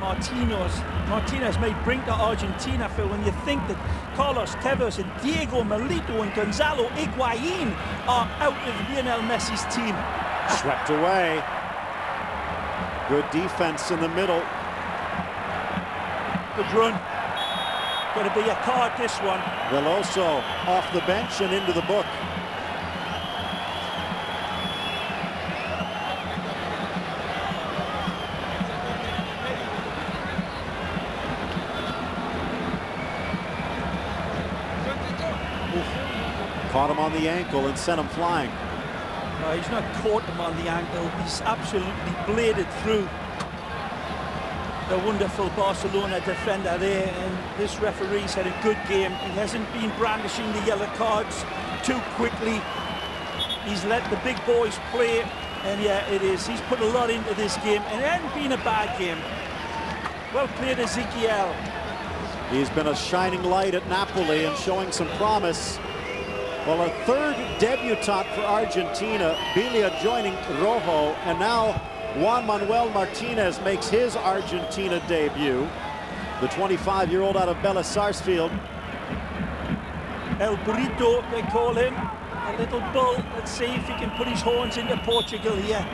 Martinez may bring to Argentina, Phil, when you think that Carlos Tevez and Diego Milito and Gonzalo Higuain are out of Lionel Messi's team. Swept away. Good defense in the middle. Good run. Going to be a card, this one. Veloso off the bench and into the book. Caught him on the ankle and sent him flying. He's not caught him on the ankle. He's absolutely bladed through the wonderful Barcelona defender there, and this referee's had a good game. He hasn't been brandishing the yellow cards too quickly. He's let the big boys play, and yeah, it is. He's put a lot into this game, and it hasn't been a bad game. Well played, Ezequiel. He's been a shining light at Napoli and showing some promise. Well, a third debutant for Argentina, Biglia joining Rojo, and now Juan Manuel Martinez makes his Argentina debut. The 25-year-old out of Bella Sarsfield. El Burrito, they call him. A little bull. Let's see if he can put his horns into Portugal here.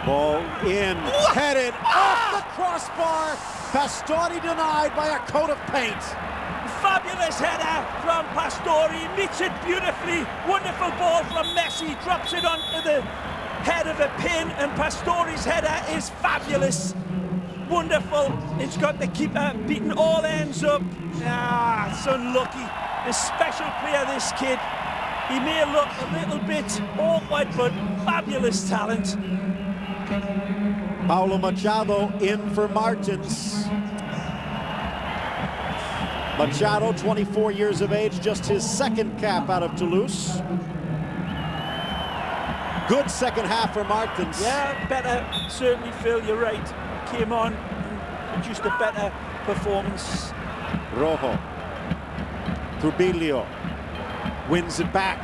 Ball in, headed off the crossbar. Pastore denied by a coat of paint. Fabulous header from Pastore. He meets it beautifully. Wonderful ball from Messi. Drops it onto the head of a pin, and Pastore's header is fabulous. Wonderful. It's got the keeper beating all ends up. It's unlucky. A special player, this kid. He may look a little bit awkward, but fabulous talent. Paulo Machado in for Martins. Machado, 24 years of age, just his second cap out of Toulouse. Good second half for Martins. Yeah, better. Certainly, Phil, you're right. Came on and produced a better performance. Rojo. Trubilio wins it back.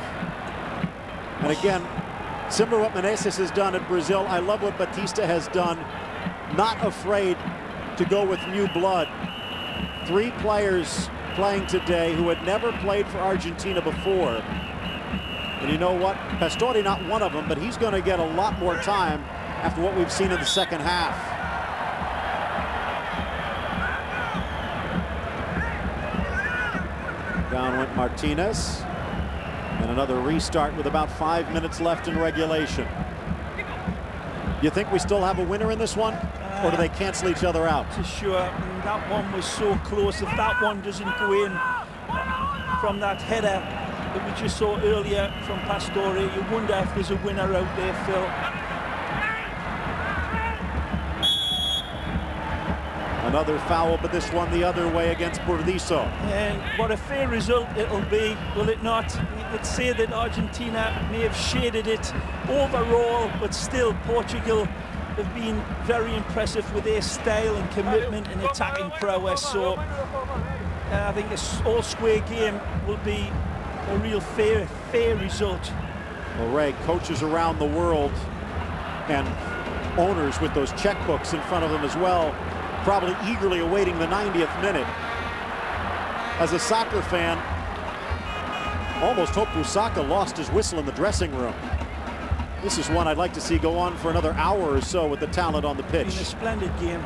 And again, similar to what Menezes has done at Brazil, I love what Batista has done. Not afraid to go with new blood. 3 players playing today who had never played for Argentina before. And you know what? Pastore, not one of them, but he's going to get a lot more time after what we've seen in the second half. Down went Martinez. And another restart with about 5 minutes left in regulation. You think we still have a winner in this one? Or do they cancel each other out? To sure. And that one was so close. If that one doesn't go in from that header that we just saw earlier from Pastore, you wonder if there's a winner out there, Phil. Another foul, but this one the other way against Burdizo. And what a fair result it'll be, will it not? You could say that Argentina may have shaded it overall, but still Portugal have been very impressive with their style and commitment and attacking prowess. So I think this all-square game will be a real fair result. Well, Ray, coaches around the world and owners with those checkbooks in front of them as well, probably eagerly awaiting the 90th minute. As a soccer fan, almost hope Busaka lost his whistle in the dressing room. This is one I'd like to see go on for another hour or so with the talent on the pitch. It's been a splendid game.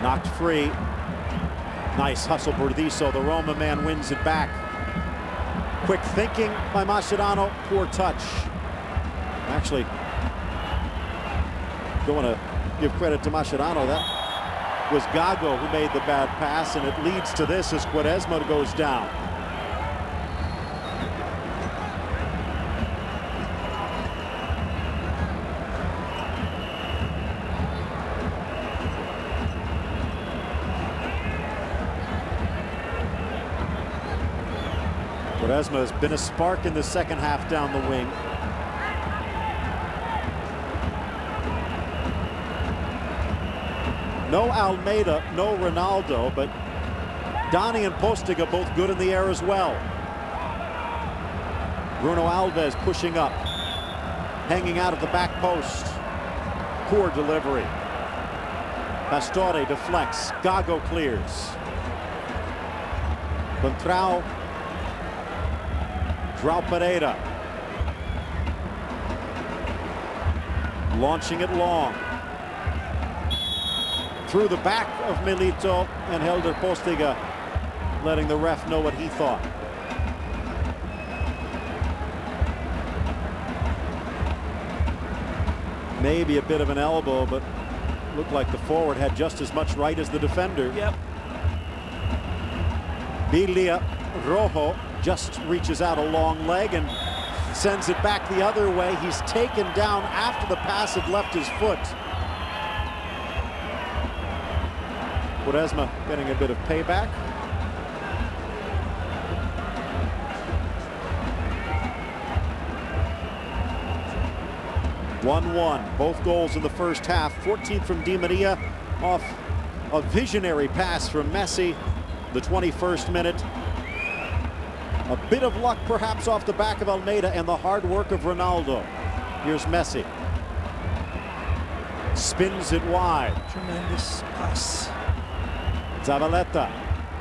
Knocked free. Nice hustle, Burdizo. The Roma man wins it back. Quick thinking by Mascherano. Poor touch. Actually, don't want to give credit to Mascherano. That was Gago who made the bad pass, and it leads to this as Quaresma goes down. Quaresma has been a spark in the second half down the wing. No Almeida, no Ronaldo, but Donny and Postiga both good in the air as well. Bruno Alves pushing up, hanging out at the back post. Poor delivery. Pastore deflects. Gago clears. Contrao. João Pereira. Launching it long. Through the back of Milito, and Helder Postiga letting the ref know what he thought. Maybe a bit of an elbow, but looked like the forward had just as much right as the defender. Yep. Bilia Rojo just reaches out a long leg and sends it back the other way. He's taken down after the pass had left his foot. Quaresma getting a bit of payback. Both goals in the first half. 14th from Di Maria off a visionary pass from Messi, the 21st minute. A bit of luck perhaps off the back of Almeida and the hard work of Ronaldo. Here's Messi. Spins it wide. Tremendous pass. Zavaleta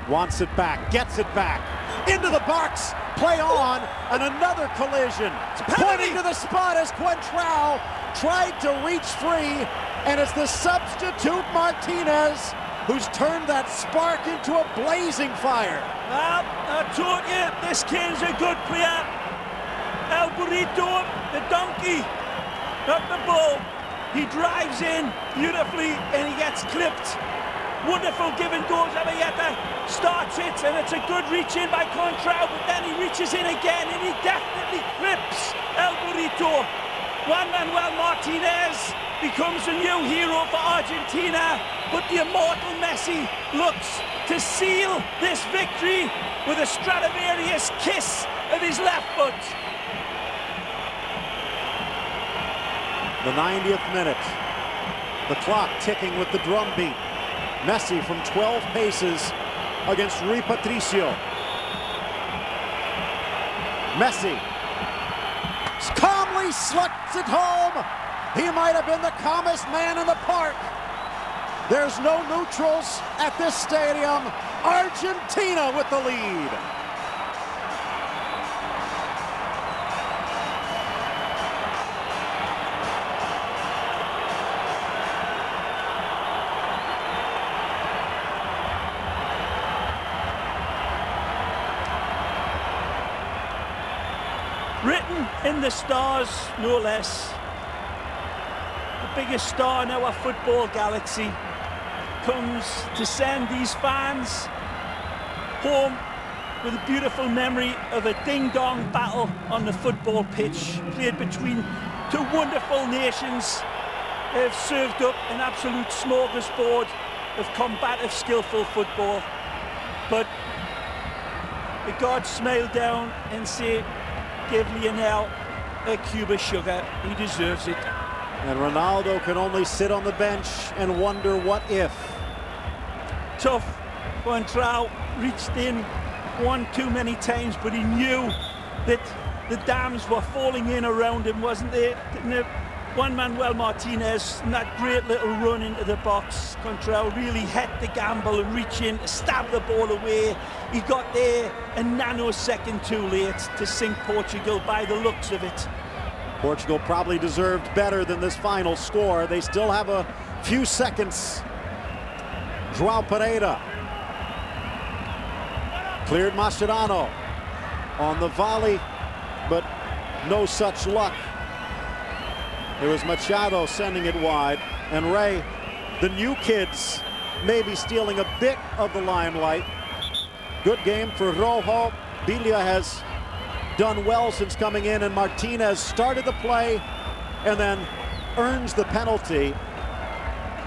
wants it back, gets it back, into the box, play on, and another collision. Pointing to the spot as Contrao tried to reach free, and it's the substitute Martinez who's turned that spark into a blazing fire. Well, I told you, this kid's a good player. El Burrito, the donkey, not the bull. He drives in beautifully and he gets clipped. Wonderful give and go. Zabaleta starts it, and it's a good reach in by Contrao, but then he reaches in again and he definitely clips El Burrito. Juan Manuel Martinez becomes a new hero for Argentina, but the immortal Messi looks to seal this victory with a Stradivarius kiss of his left foot. The 90th minute. The clock ticking with the drum beat. Messi from 12 paces against Rui Patricio. Messi calmly slugs it home. He might have been the calmest man in the park. There's no neutrals at this stadium. Argentina with the lead. Written in the stars, no less. The biggest star in our football galaxy comes to send these fans home with a beautiful memory of a ding-dong battle on the football pitch, played between two wonderful nations. They've served up an absolute smorgasbord of combative, skillful football. But the gods smile down and say, give Lionel a cube of sugar. He deserves it. And Ronaldo can only sit on the bench and wonder what if. Tough. Contrao reached in one too many times, but he knew that the dams were falling in around him, wasn't there? Juan Manuel Martinez, and that great little run into the box. Contrao really had to gamble and reach in, stab the ball away. He got there a nanosecond too late to sink Portugal by the looks of it. Portugal probably deserved better than this final score. They still have a few seconds. João Pereira cleared Mascherano on the volley, but no such luck. It was Machado sending it wide, and Ray, the new kids, maybe stealing a bit of the limelight. Good game for Rojo. Bilia has done well since coming in, and Martinez started the play and then earns the penalty.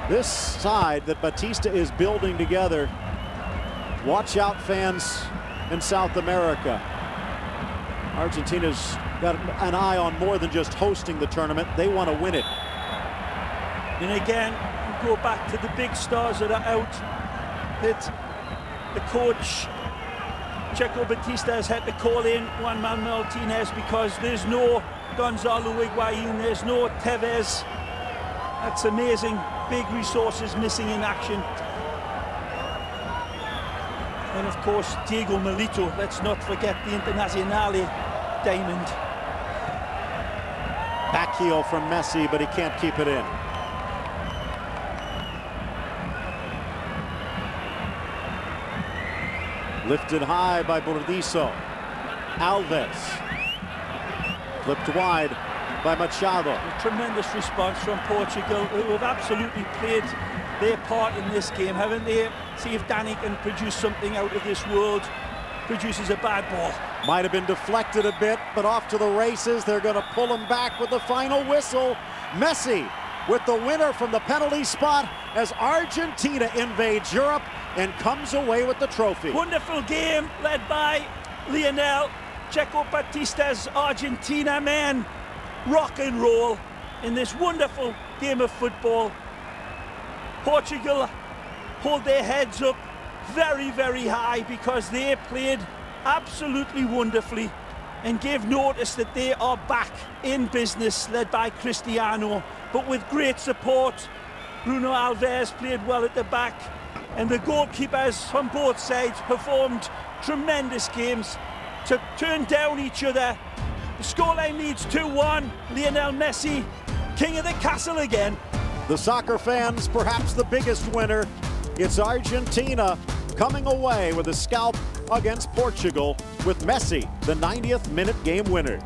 This side that Batista is building together, watch out, fans in South America. Argentina's got an eye on more than just hosting the tournament. They want to win it. And again, we go back to the big stars that are out, that the coach Checo Batista has had to call in Juan Manuel Martinez because there's no Gonzalo Higuain, there's no Tevez. That's amazing. Big resources missing in action. And of course, Diego Milito. Let's not forget the Internazionale diamond. Back heel from Messi, but he can't keep it in. Lifted high by Burdizo. Alves. Flipped wide by Machado. A tremendous response from Portugal, who have absolutely played their part in this game, haven't they? See if Danny can produce something out of this world. Produces a bad ball. Might have been deflected a bit, but off to the races. They're going to pull him back with the final whistle. Messi with the winner from the penalty spot as Argentina invades Europe and comes away with the trophy. Wonderful game led by Lionel. Checo Batista's Argentina, man. Rock and roll in this wonderful game of football. Portugal hold their heads up very, very high because they played absolutely wonderfully and gave notice that they are back in business, led by Cristiano, but with great support. Bruno Alves played well at the back, and the goalkeepers on both sides performed tremendous games to turn down each other. The scoreline leads 2-1. Lionel Messi, king of the castle again. The soccer fans, perhaps the biggest winner. It's Argentina coming away with a scalp against Portugal with Messi, the 90th minute game winner.